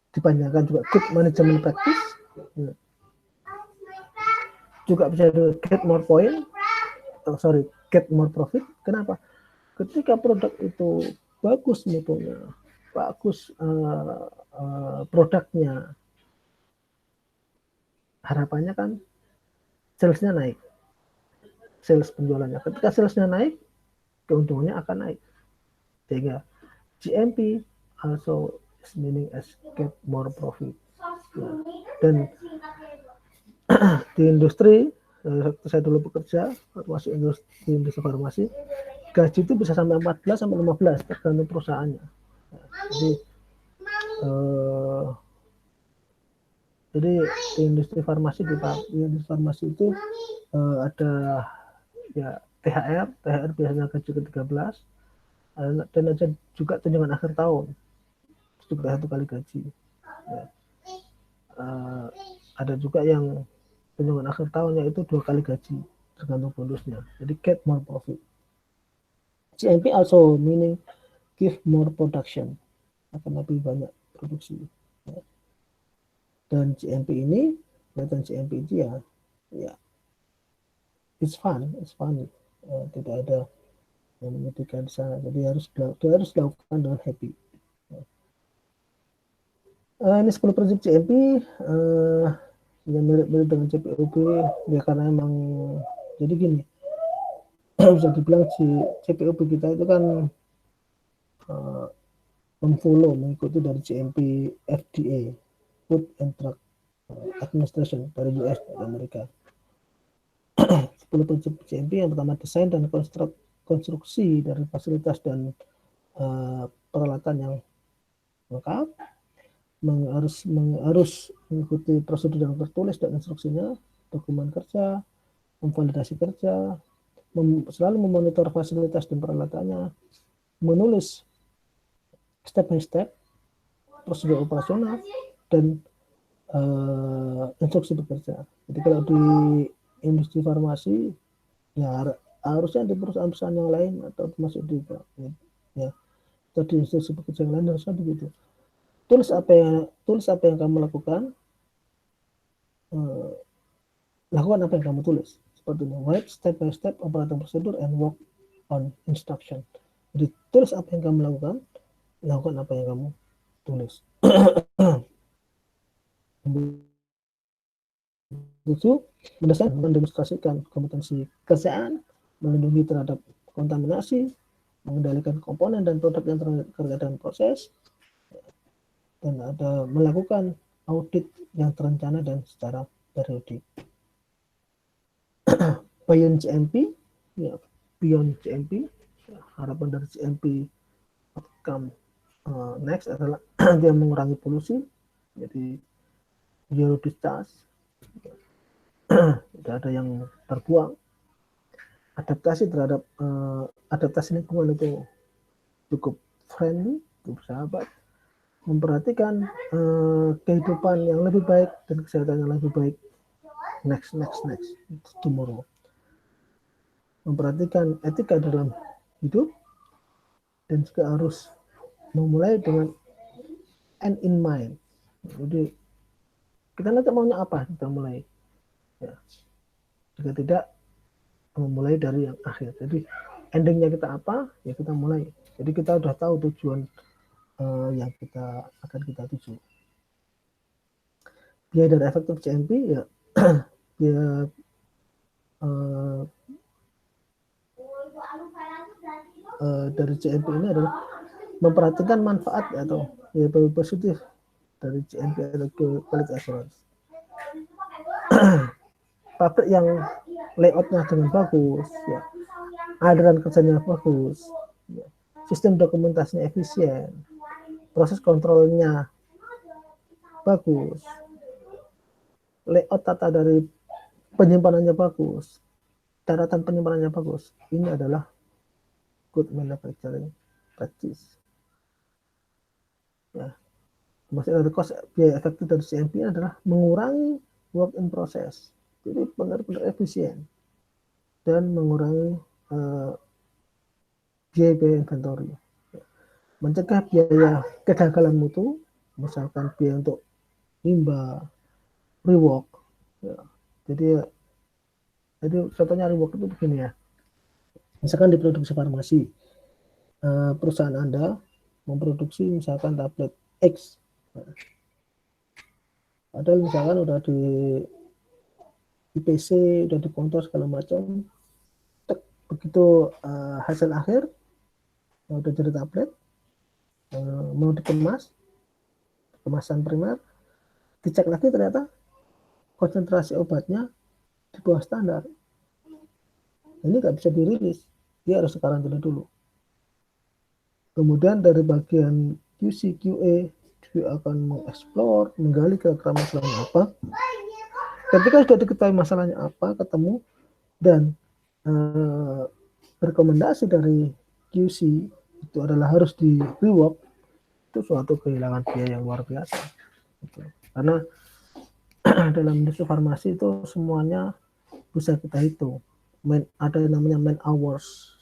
dipanjangkan juga good management practice. Ya. Juga bisa get more point, get more profit. Kenapa? Ketika produk itu bagus mutunya, bagus produknya, harapannya kan salesnya naik, sales penjualannya. Ketika salesnya naik, keuntungannya akan naik. Sehingga GMP also is meaning as get more profit. Ya. Dan di industri, waktu saya dulu bekerja, masuk di industri farmasi, gaji itu bisa sampai 14 sampai 15 tergantung perusahaannya. Jadi jadi di industri farmasi itu ada ya THR biasanya gaji ke-13, dan ada juga tunjangan akhir tahun juga 1 kali gaji. Ya. Ada juga yang tunjangan akhir tahun yaitu 2 kali gaji tergantung bonusnya. Jadi get more profit. GMP also meaning give more production, akan lebih banyak produksi. Ya. Dan GMP ini, kelihatan GMP itu ya it's funny. Tidak ada yang menyedihkan di sana. Jadi harus dilakukan dengan happy. Ini 10 prinsip GMP yang mirip-mirip dengan CPOB ya, karena emang jadi gini, bisa dibilang CPOB kita itu kan mengikuti dari GMP FDA, Food and Drug Administration dari US dan Amerika. 10 prinsip GMP yang pertama, desain dan konstruksi dari fasilitas dan peralatan yang lengkap, harus mengikuti prosedur yang tertulis dan instruksinya, dokumen kerja, memvalidasi kerja, selalu memonitor fasilitas dan peralatannya, menulis step by step prosedur operasional dan instruksi bekerja. Jadi kalau di industri farmasi ya harusnya di perusahaan-perusahaan yang lain atau termasuk di ya atau di instruksi bekerja yang lain harusnya begitu. Tulis apa yang kamu lakukan, lakukan apa yang kamu tulis. Seperti ini, write step by step operating procedure and work on instruction. Jadi tulis apa yang kamu lakukan apa yang kamu tulis. Itu mendemonstrasikan kompetensi kerjaan, melindungi terhadap kontaminasi, mengendalikan komponen dan produk yang terkait dengan proses, dan ada melakukan audit yang terencana dan secara periodik. Beyond GMP, harapan dari GMP outcome next adalah dia mengurangi polusi, jadi zero discharge, tidak ada yang terbuang. Adaptasi terhadap adaptasi lingkungan itu cukup friendly, cukup sahabat, memperhatikan kehidupan yang lebih baik dan kesehatan yang lebih baik next tomorrow, memperhatikan etika dalam hidup, dan juga harus memulai dengan end in mind. Jadi kita nanti maunya apa, kita mulai ya. Jika tidak, memulai dari yang akhir. Jadi endingnya kita apa, ya kita mulai. Jadi kita udah tahu tujuan yang akan kita tuju. biaya dari efektif GMP ya biaya dari GMP ini adalah memperhatikan manfaat atau ya positif dari GMP atau quality assurance. Pabrik yang layoutnya dengan bagus, ya, aliran kerjanya bagus, ya, sistem dokumentasinya efisien, proses kontrolnya bagus, layout tata dari penyimpanannya bagus, catatan penyimpanannya bagus. Ini adalah good manufacturing practice. Ya, maksudnya dari cost biaya efektif dari CMP adalah mengurangi work in process, jadi benar-benar efisien dan mengurangi biaya inventory, mencegah biaya kegagalan mutu, misalkan biaya untuk limbah, rework. Ya. Jadi contohnya rework itu begini ya, misalkan di produksi farmasi, perusahaan Anda memproduksi misalkan tablet X, padahal misalkan udah di PC, udah dikontrol segala macam, begitu hasil akhir udah jadi tablet, mau dikemas, kemasan primer, dicek lagi ternyata konsentrasi obatnya di bawah standar. Ini nggak bisa dirilis, dia harus karantina dulu. Kemudian dari bagian QC QA dia akan mengeksplor, menggali kira-kira masalahnya apa. Ketika sudah diketahui masalahnya apa, ketemu dan rekomendasi dari QC itu adalah harus di rework, itu suatu kehilangan biaya yang luar biasa. Gitu. Karena dalam industri farmasi itu semuanya bisa kita hitung. Ada yang namanya man hours.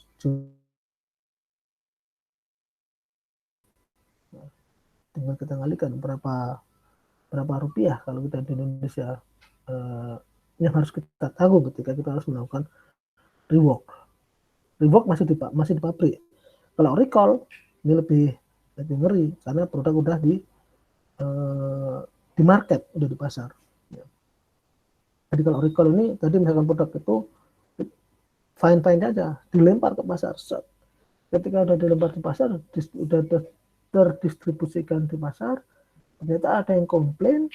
Tinggal kita kalikan berapa rupiah kalau kita di Indonesia yang harus kita tanggung ketika kita harus melakukan rework. Rework masih di pabrik. Kalau recall ini lebih ngeri karena produk udah di market, udah di pasar. Ya. Jadi kalau recall ini tadi misalkan produk itu fine aja, dilempar ke pasar. Ketika udah dilempar di pasar, udah terdistribusikan di pasar, ternyata ada yang komplain,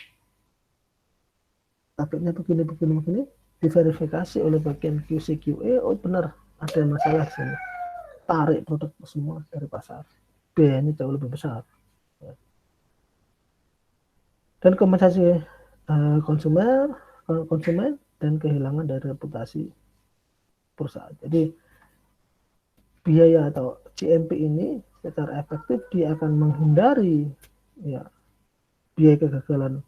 tabletnya begini, diverifikasi oleh bagian QC QA, oh benar ada masalah di sini, tarik produk semua dari pasar, biayanya jauh lebih besar. Dan kompensasi konsumen dan kehilangan dari reputasi perusahaan. Jadi biaya atau GMP ini secara efektif dia akan menghindari ya biaya kegagalan,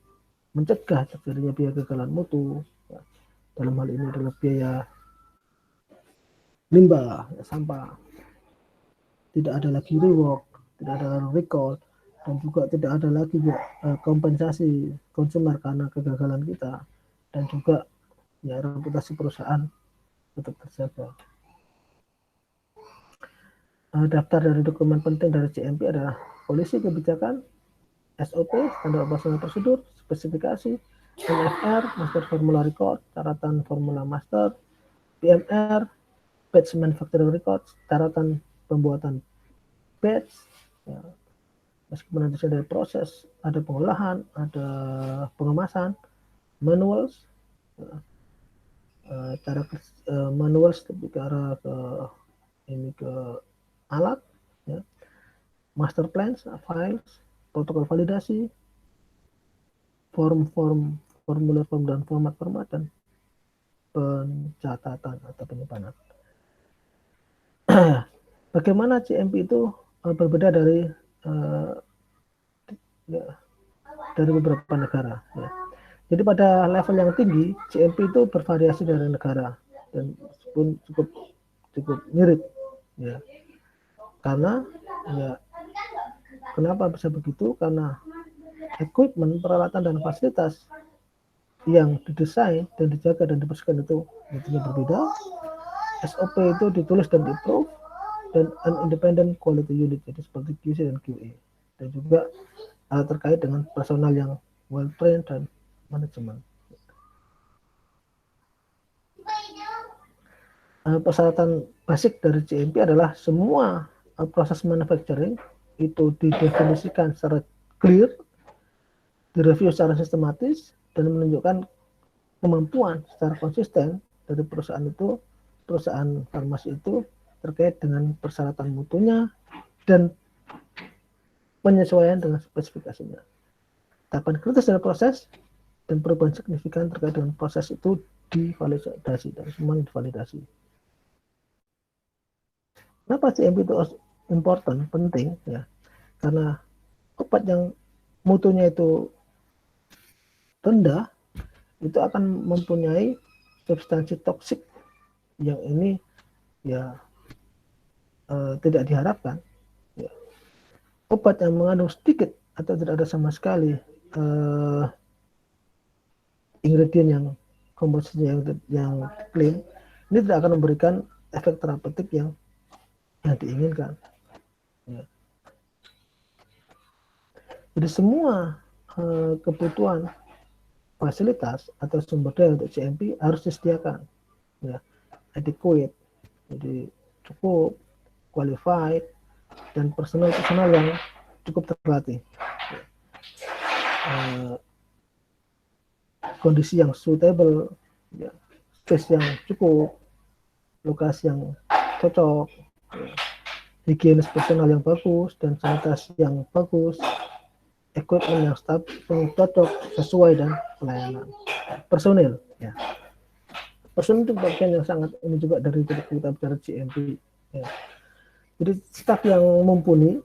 mencegah terjadinya biaya kegagalan mutu. Ya. Dalam hal ini adalah biaya limbah, ya, sampah. Tidak ada lagi rework, tidak ada recall, dan juga tidak ada lagi ya, kompensasi konsumer karena kegagalan kita, dan juga ya reputasi perusahaan tetap terjaga. Daftar dari dokumen penting dari GMP adalah polisi kebijakan, SOP, standar operasional prosedur, spesifikasi, MFR, master formula record, catatan formula master, PMR, batch manufacturing records, catatan pembuatan batch, ya, meskipun nanti ada proses, ada pengolahan, ada pengemasan, manuals, ya, cara manuals bicara ke ini ke alat, ya, master plans, files, protokol validasi, formulir form dan format dan pencatatan atau penyimpanan. Bagaimana GMP itu berbeda dari ya, dari beberapa negara. Ya. Jadi pada level yang tinggi GMP itu bervariasi dari negara dan pun cukup mirip. Ya. Karena ya kenapa bisa begitu? Karena equipment, peralatan dan fasilitas yang didesain dan dijaga dan dibersihkan itu tentunya berbeda. SOP itu ditulis dan di-approve dan an independent quality unit, jadi seperti QC dan QA, dan juga terkait dengan personal yang well trained dan manajemen. Persyaratan basic dari GMP adalah semua proses manufacturing itu didefinisikan secara clear, direview secara sistematis, dan menunjukkan kemampuan secara konsisten dari perusahaan farmasi itu terkait dengan persyaratan mutunya dan penyesuaian dengan spesifikasinya. Tahapan kritis dari proses dan perubahan signifikan terkait dengan proses itu divalidasi dan semua divalidasi. Kenapa GMP itu important, penting ya? Karena obat yang mutunya itu rendah itu akan mempunyai substansi toksik yang ini ya tidak diharapkan. Ya. Obat yang mengandung sedikit atau tidak ada sama sekali ingredient yang komposisi yang clean ini tidak akan memberikan efek terapeutik yang diinginkan. Ya. Jadi semua kebutuhan fasilitas atau sumber daya untuk GMP harus disediakan, ya, adequate, jadi cukup, qualified, dan personal yang cukup terlatih. Kondisi yang suitable, ya, space yang cukup, lokasi yang cocok, ya, higienis personal yang bagus dan sanitasi yang bagus, equipment yang cocok sesuai dan pelayanan. Personil, ya. Personil itu bagian yang sangat ini juga dari kita bicara GMP. Ya. Jadi staf yang mumpuni,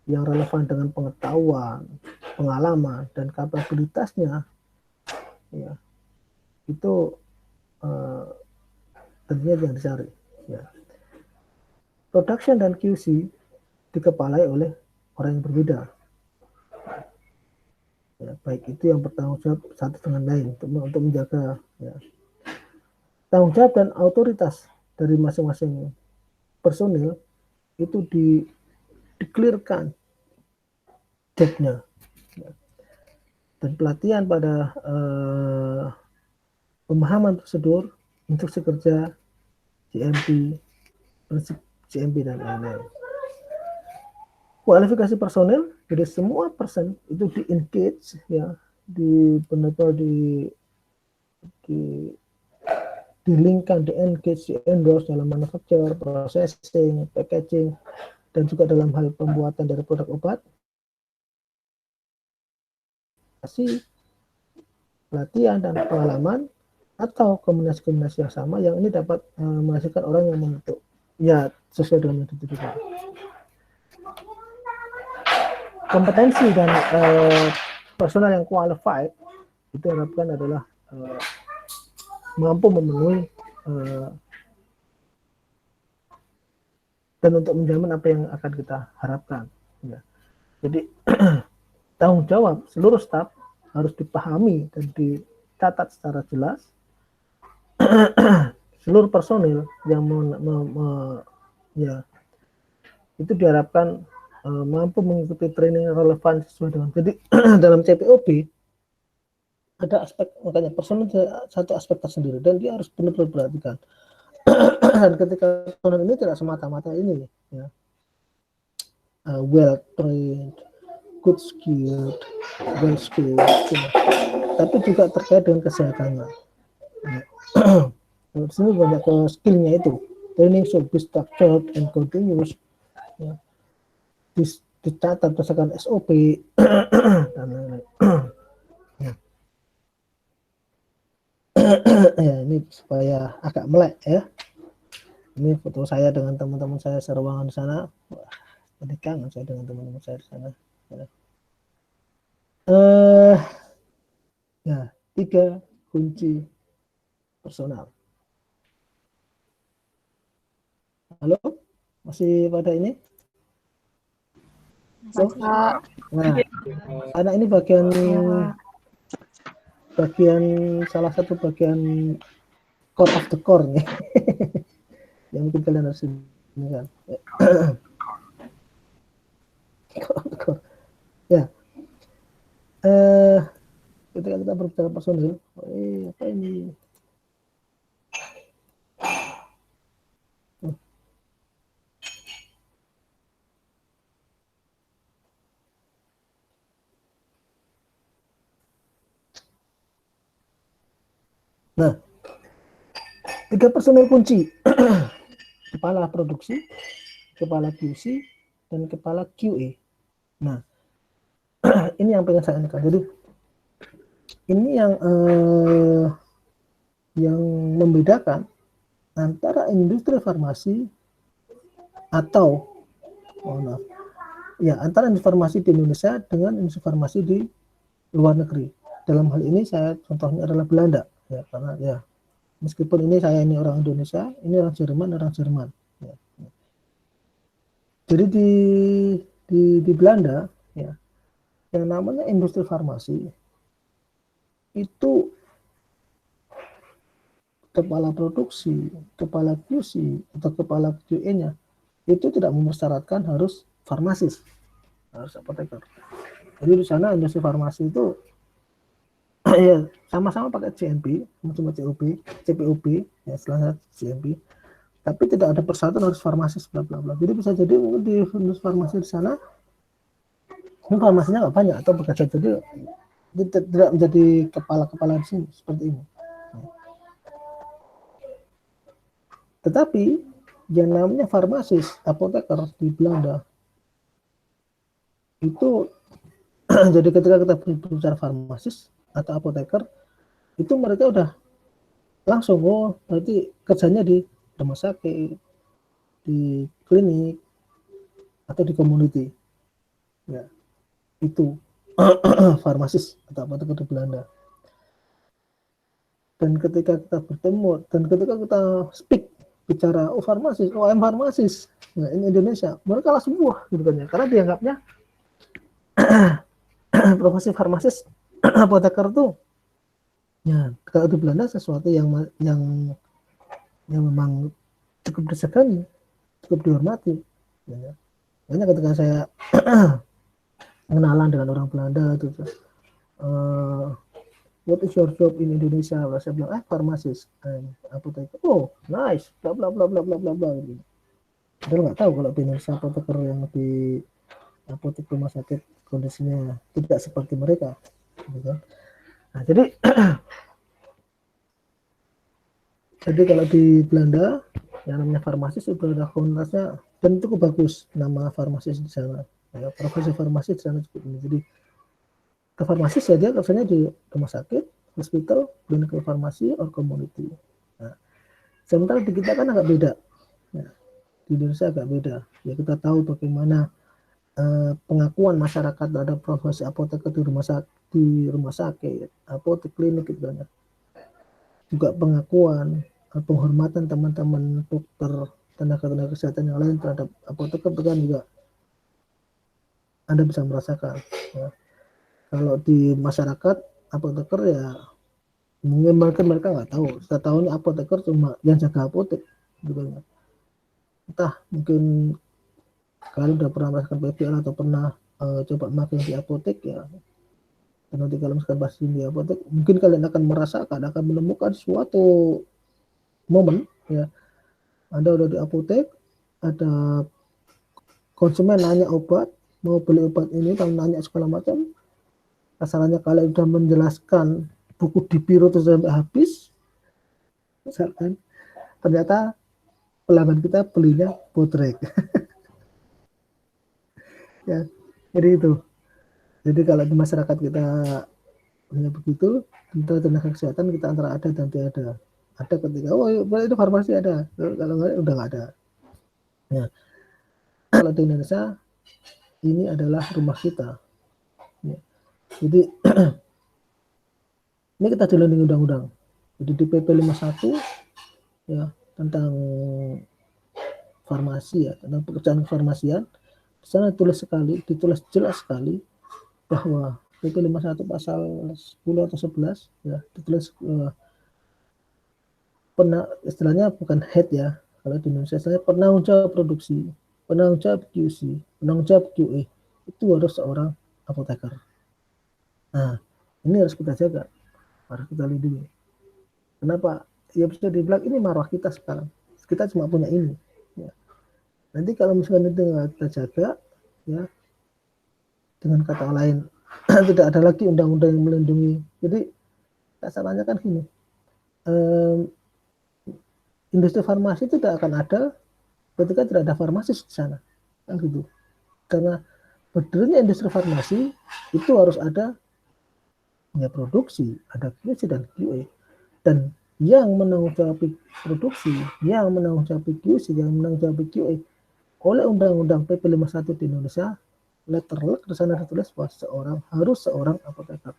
yang relevan dengan pengetahuan, pengalaman dan kapabilitasnya, ya, itu tentunya yang dicari. Ya. Production dan QC dikepalai oleh orang yang berbeda. Ya, baik itu yang bertanggung jawab satu dengan lain untuk menjaga, ya, tanggung jawab dan otoritas dari masing-masing personil itu di-clearkan job-nya, ya. Dan pelatihan pada pemahaman prosedur, instruksi kerja, GMP, prinsip GMP dan lain-lain. Kualifikasi personil, jadi semua person itu di-engage, ya, benar-benar di-linkkan, di-engage, di-endorse dalam manufacture, processing, packaging, dan juga dalam hal pembuatan dari produk obat. Pelatihan dan pengalaman atau kombinasi-kombinasi yang sama yang ini dapat menghasilkan orang yang membentuk, ya, sesuai dengan itu juga. Kompetensi dan personal yang qualified itu harapkan adalah mampu memenuhi dan untuk menjamin apa yang akan kita harapkan, ya. Jadi tanggung jawab seluruh staf harus dipahami dan dicatat secara jelas. Seluruh personil yang ya, itu diharapkan mampu mengikuti training relevan sesuai dengan. Jadi dalam CPOB ada aspek, makanya personil satu aspek tersendiri dan dia harus benar-benar perhatikan. Dan ketika personil ini tidak semata-mata ini, ya, well trained, good skilled, well skilled, ya, tapi juga terkait dengan kesehatannya. Ya. Di sini banyak skillnya itu. Training should be structured and continuous, ya. Dicatat berdasarkan SOP dan lain-lain. Ya. Ya, ini supaya agak melek, ya. Ini foto saya dengan teman-teman saya seruangan di sana. Wah, jadi kangen saya dengan teman-teman saya di sana. Ya. Ya, 3 kunci personal. Halo, masih pada ini? So, nah, anak ini bagian salah satu bagian core of the core, ya. Yang mungkin kalian harus ini kan. Ya. Ketika ketika kita berbicara personil, apa ini? Nah, 3 personil kunci, kepala produksi, kepala QC, dan kepala QA. Nah, ini yang pengen saya ingatkan. Jadi ini yang membedakan antara industri farmasi atau antara industri farmasi di Indonesia dengan industri farmasi di luar negeri. Dalam hal ini saya contohnya adalah Belanda, ya, karena ya meskipun saya ini orang Indonesia, ini orang Jerman. Ya. Jadi di Belanda, ya, yang namanya industri farmasi itu kepala produksi, kepala QC atau kepala QA-nya itu tidak mempersyaratkan harus farmasis, harus apoteker. Jadi di sana industri farmasi itu ya sama-sama pakai GMP, cuma CPOP, ya istilahnya GMP, tapi tidak ada persyaratan harus farmasis bla bla bla. Jadi bisa jadi mungkin di industri farmasi di sana ini farmasinya nggak banyak atau bekerja, jadi tidak menjadi kepala di sini seperti ini. Tetapi yang namanya farmasis, apoteker di Belanda itu jadi ketika kita berbicara farmasis atau apoteker itu mereka udah langsung berarti kerjanya di rumah sakit, di klinik atau di community, ya itu farmasis atau apoteker di Belanda. Dan ketika kita bertemu dan ketika kita bicara farmasis, farmasis, nah ini Indonesia, mereka langsung gitu kan ya, karena dianggapnya profesi farmasis apoteker tuh ya kalau di Belanda sesuatu yang memang cukup disegani, cukup dihormati, ya. Makanya ketika saya kenalan dengan orang Belanda itu what is your job in Indonesia? Lalu saya bilang farmasis, apoteker. Oh, nice, bla bla bla bla bla bla bla. Padahal nggak tahu kalau di Indonesia apoteker yang di apotek rumah sakit kondisinya tidak seperti mereka, gitu. Nah, jadi kalau di Belanda yang namanya farmasis itu ada komunitasnya dan cukup bagus nama farmasis di sana. Ya, profesi farmasis di sana cukup ini. Jadi ke farmasis ya dia kerjanya di rumah sakit, hospital, clinical pharmacy, or community. Nah, sementara di kita kan agak beda. Ya, di Indonesia agak beda. Ya kita tahu bagaimana pengakuan masyarakat terhadap profesi apoteker di rumah sakit, apotek, klinik gitu kan. Juga pengakuan, penghormatan teman-teman dokter, tenaga kesehatan yang lain terhadap apoteker itu kan juga Anda bisa merasakan. Ya. Kalau di masyarakat apoteker ya mungkin mereka nggak tahu. Kita tahu nih apoteker cuma yang jaga apotek, gitu. Entah mungkin kalian udah pernah merasakan PPL atau pernah coba makan di apotek ya. Dan nanti kalau misalkan bahas di apotek, mungkin kalian akan merasakan, akan menemukan suatu momen ya. Anda udah di apotek, ada konsumen nanya obat, mau beli obat ini, kalau nanya segala macam. Asalnya kalian sudah menjelaskan buku di biro itu sampai habis, misalkan ternyata pelanggan kita belinya botrek. Ya, jadi itu. Jadi kalau di masyarakat kita punya begitu, tentang tenaga kesehatan kita antara ada dan tidak ada. Ada ketika itu farmasi ada, kalau nggak udah nggak ada. Ya. Kalau di Indonesia ini adalah rumah kita. Ya. Jadi ini kita dilindungi undang-undang. Jadi di PP 51 ya tentang farmasi ya, tentang pekerjaan kefarmasian, di sana ditulis jelas sekali bahwa PP 51 pasal 10 atau 11 ya ditulis istilahnya bukan head ya, kalau di Indonesia istilahnya penanggung jawab produksi, penanggung jawab QC, penanggung jawab QA itu harus seorang apoteker. Nah, Ini harus kita jaga, harus kita lindungi. Kenapa? Ya bisa dibilang ini marwah kita sekarang. Kita cuma punya ini. Ya. Nanti kalau misalkan itu nggak kita jaga, ya dengan kata lain tidak ada lagi undang-undang yang melindungi. Jadi kasarannya kan gini, industri farmasi itu tidak akan ada ketika tidak ada farmasis di sana, kan gitu. Karena berdirinya industri farmasi itu harus ada ya produksi, ada QC dan QA, dan yang menanggung jawab produksi, yang menanggung jawab QC, yang menanggung jawab QA oleh Undang-Undang PP 51 di Indonesia, letterlek di sana tertulis bahwa harus seorang apoteker.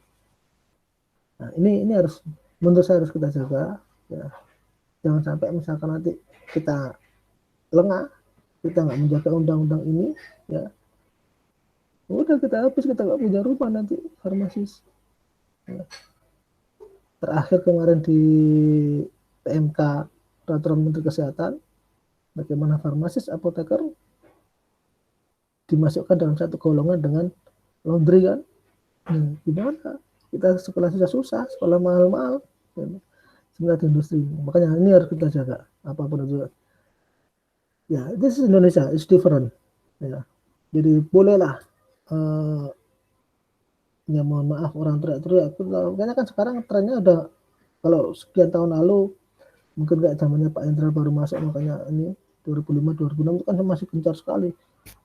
Nah, ini harus menurut saya harus kita jaga, ya. Jangan sampai misalkan nanti kita lengah, kita nggak menjaga undang-undang ini, ya udah kita habis, kita nggak punya rumah nanti farmasis. Ya. Terakhir kemarin di PMK Peraturan Menteri Kesehatan, bagaimana farmasis apoteker dimasukkan dalam satu golongan dengan laundry kan? Gimana? Kita sekolah susah, sekolah mahal-mahal, sebenarnya di industri. Makanya ini harus kita jaga, apapun itu. Ya, this is Indonesia, it's different. Ya, jadi bolehlah. Ya mohon maaf orang teriak-teriak. Karena kan sekarang trennya udah, kalau sekian tahun lalu mungkin kayak zamannya Pak Indra baru masuk, makanya ini 2005-2006 itu kan masih gencar sekali.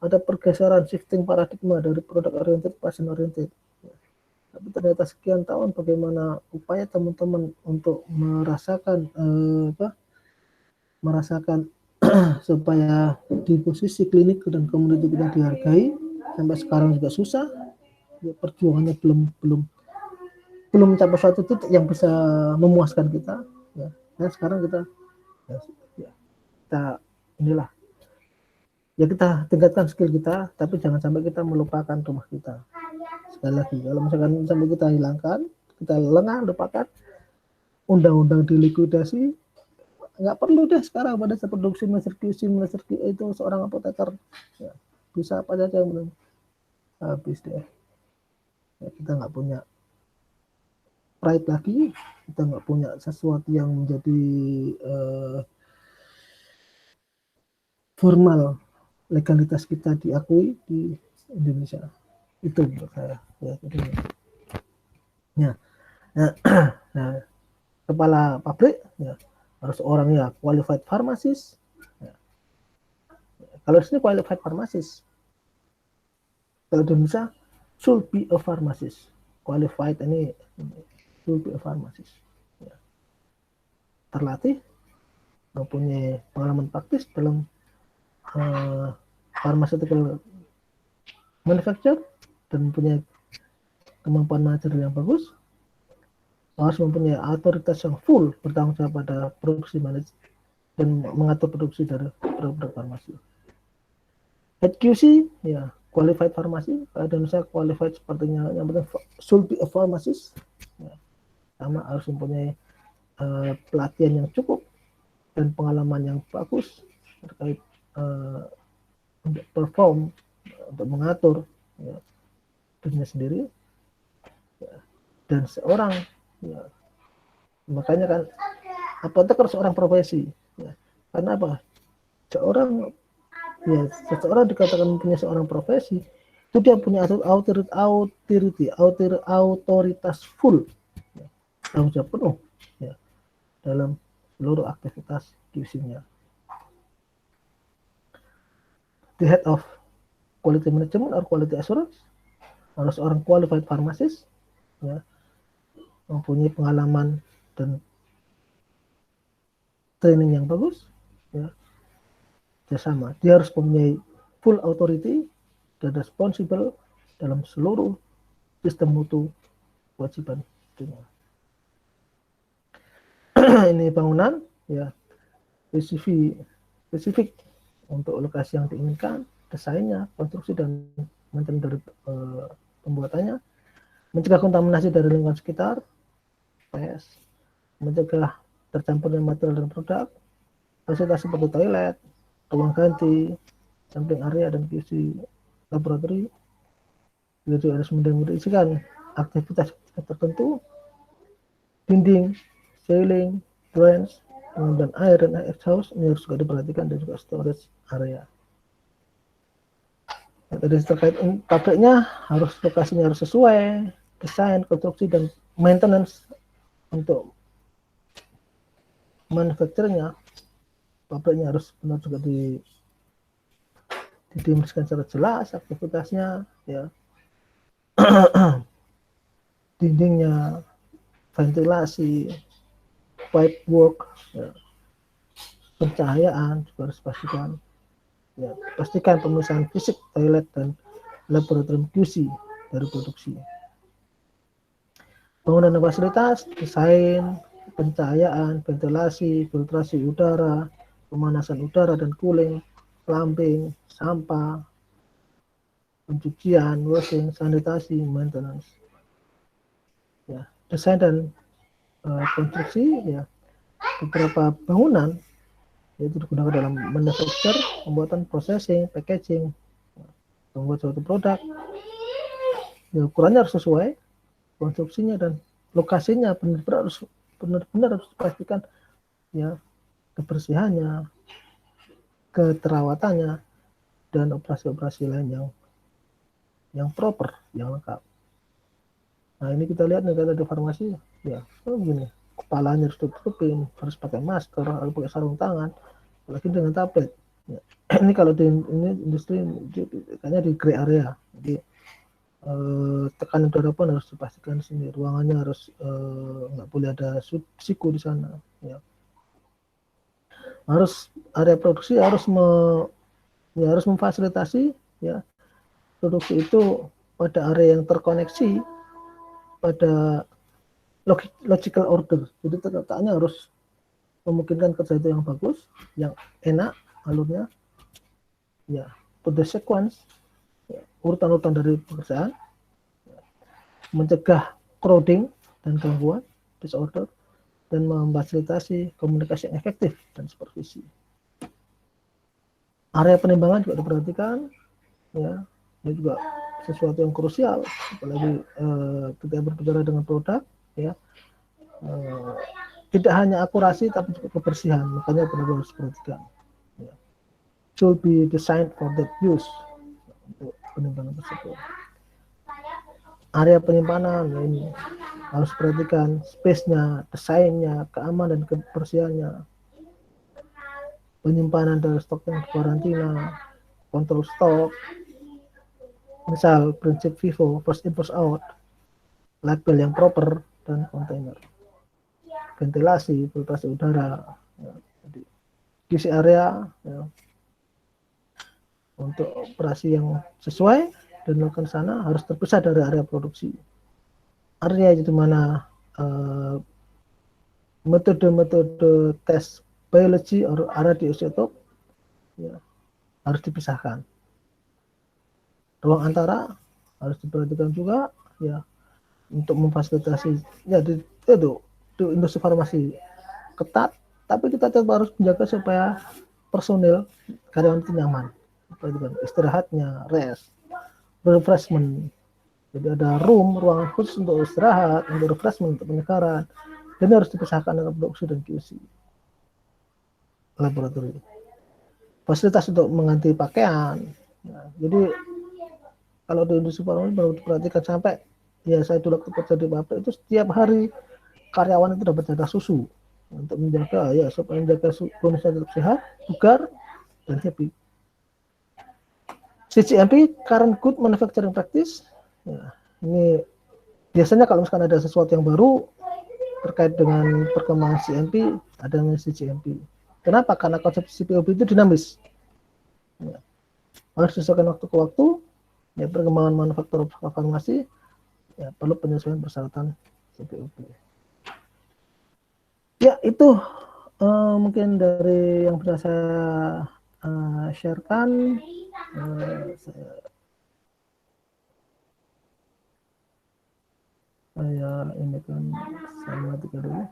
Ada pergeseran shifting paradigma dari produk oriented passion oriented. Tapi ternyata sekian tahun bagaimana upaya teman-teman untuk merasakan supaya di posisi klinik dan komunitas kita dihargai, sampai sekarang juga susah. Ya, perjuangannya belum mencapai suatu titik yang bisa memuaskan kita, ya. Dan sekarang kita inilah, ya kita tingkatkan skill kita, tapi jangan sampai kita melupakan rumah kita. Sekali lagi, kalau misalkan sampai kita hilangkan, kita lengah, lupakan, undang-undang dilikuidasi, nggak perlu deh sekarang pada produksi manajer itu seorang apoteker, ya, bisa apa saja yang belum habis deh. Ya, kita nggak punya pride lagi, kita nggak punya sesuatu yang menjadi formal, legalitas kita diakui di Indonesia. Itu menurut saya. Ya, jadi, ya. Nah, kepala pabrik ya harus orang ya qualified pharmacist. Ya. Kalau di sini qualified pharmacist, kalau di Indonesia should be a pharmacist. Qualified ini should be a pharmacist. Ya. Terlatih, mempunyai pengalaman praktis dalam pharmaceutical manufacture, dan mempunyai kemampuan manajerial yang bagus, harus mempunyai otoritas yang full bertanggung jawab pada produksi manajemen dan mengatur produksi dari produk farmasi. HQC ya qualified farmasi, dan saya qualified sepertinya yang penting should be a pharmacist, ya. Sama harus mempunyai pelatihan yang cukup dan pengalaman yang bagus terkait untuk perform, untuk mengatur, ya, dirinya sendiri, ya. Dan seorang, ya, makanya kan apoteker seorang profesi, ya. Karena apa? Seseorang dikatakan punya seorang profesi, itu dia punya otoritas full, ya, tanggung jawab penuh, ya, dalam seluruh aktivitas divisinya. The head of quality management or quality assurance harus orang qualified pharmacist, ya, mempunyai pengalaman dan training yang bagus, ya. Sama, dia harus mempunyai full authority dan responsible dalam seluruh sistem mutu kewajiban dunia. Ini bangunan, ya, spesifik untuk lokasi yang diinginkan, desainnya, konstruksi dan macam dari pembuatannya, mencegah kontaminasi dari lingkungan sekitar, mencegah tercampurnya material dan produk, fasilitas seperti toilet, ruang ganti, sampling area dan QC laboratori, jadi harus berisikan aktivitas tertentu, dinding, ceiling, drains, dan air dan air exhaust ini harus juga diperhatikan, dan juga storage area. Nah, tadi terkait pabriknya harus lokasinya harus sesuai, desain, konstruksi, dan maintenance untuk manufacturnya. Pabriknya harus benar juga didefinisikan secara jelas aktivitasnya, ya, dindingnya, ventilasi, pipe work, ya, pencahayaan juga harus pastikan. Ya, pastikan pemisahan fisik toilet dan laboratorium QC dari produksi. Bangunan dan fasilitas, desain, pencahayaan, ventilasi, filtrasi udara, pemanasan udara dan cooling, plumbing, sampah, pencucian, washing, sanitasi, maintenance. Ya, desain dan konstruksi, ya, beberapa bangunan yaitu digunakan dalam manufacture, pembuatan, processing, packaging, membuat suatu produk. Ya, ukurannya harus sesuai, konstruksinya dan lokasinya benar-benar harus dipastikan, ya, kebersihannya, keterawatannya, dan operasi-operasi lain yang proper, yang lengkap. Nah, ini kita lihat nih, kalau di farmasi, ya, begini, kepalanya harus tutupin, harus pakai masker, harus pakai sarung tangan, apalagi dengan tablet. Ya. Ini kalau di ini industri kayaknya di gray area, jadi tekanan udara pun harus dipastikan di sini, ruangannya harus nggak boleh ada siku di sana. Ya. Harus area produksi harus memfasilitasi, ya, produksi itu pada area yang terkoneksi pada logical order. Jadi letaknya harus memungkinkan kerja itu yang bagus, yang enak alurnya, ya, to the sequence, ya, urutan-urutan dari pekerjaan, ya, mencegah crowding dan gangguan, disorder, dan memfasilitasi komunikasi yang efektif dan supervisi. Area penimbangan juga diperhatikan, ya, ini juga sesuatu yang krusial, apalagi ketika berbicara dengan produk, ya, tidak hanya akurasi tapi juga kebersihan, makanya benar-benar harus diperhatikan. Ya. Should be designed for that use, untuk penimbangan tersebut. Area penyimpanan, ya, ini harus perhatikan space-nya, desainnya, keamanan dan kebersihannya, penyimpanan dari stok yang karantina, kontrol stok, misal prinsip FIFO, first in first out, label yang proper, dan kontainer. Ventilasi, filtrasi udara, ya, jadi QC area, ya, untuk operasi yang sesuai dan melakukan sana harus terpisah dari area produksi. Area itu mana metode-metode tes biologi atau radioisotop, ya, harus dipisahkan. Ruang antara harus diperhatikan juga, ya, untuk memfasilitasi, ya, itu industri farmasi ketat, tapi kita tetap harus menjaga supaya personil karyawan itu nyaman, istirahatnya, rest, refreshment. Jadi ada ruangan khusus untuk istirahat, untuk refreshment, untuk penyegaran, dan harus dipisahkan dengan produksi dan QC laboratorium. Fasilitas untuk mengganti pakaian. Nah, jadi kalau di industri farmasi perlu diperhatikan sampai, ya, saya dulu kerja di pabrik itu setiap hari karyawan itu dapat jatah susu untuk menjaga, ya, supaya menjaga kondisi tetap sehat, bugar, dan happy. CGMP, current good manufacturing practice. Ya, ini biasanya kalau misalkan ada sesuatu yang baru terkait dengan perkembangan CMP, ada yang CGMP. Kenapa? Karena konsep CPOB itu dinamis. Ya, harus disesuaikan waktu ke waktu. Ya, perkembangan manufaktur farmasi, ya, perlu penyesuaian persyaratan CPOB. Ya, itu mungkin dari yang bisa saya sharekan. Saya ini kan saya matikan dulu.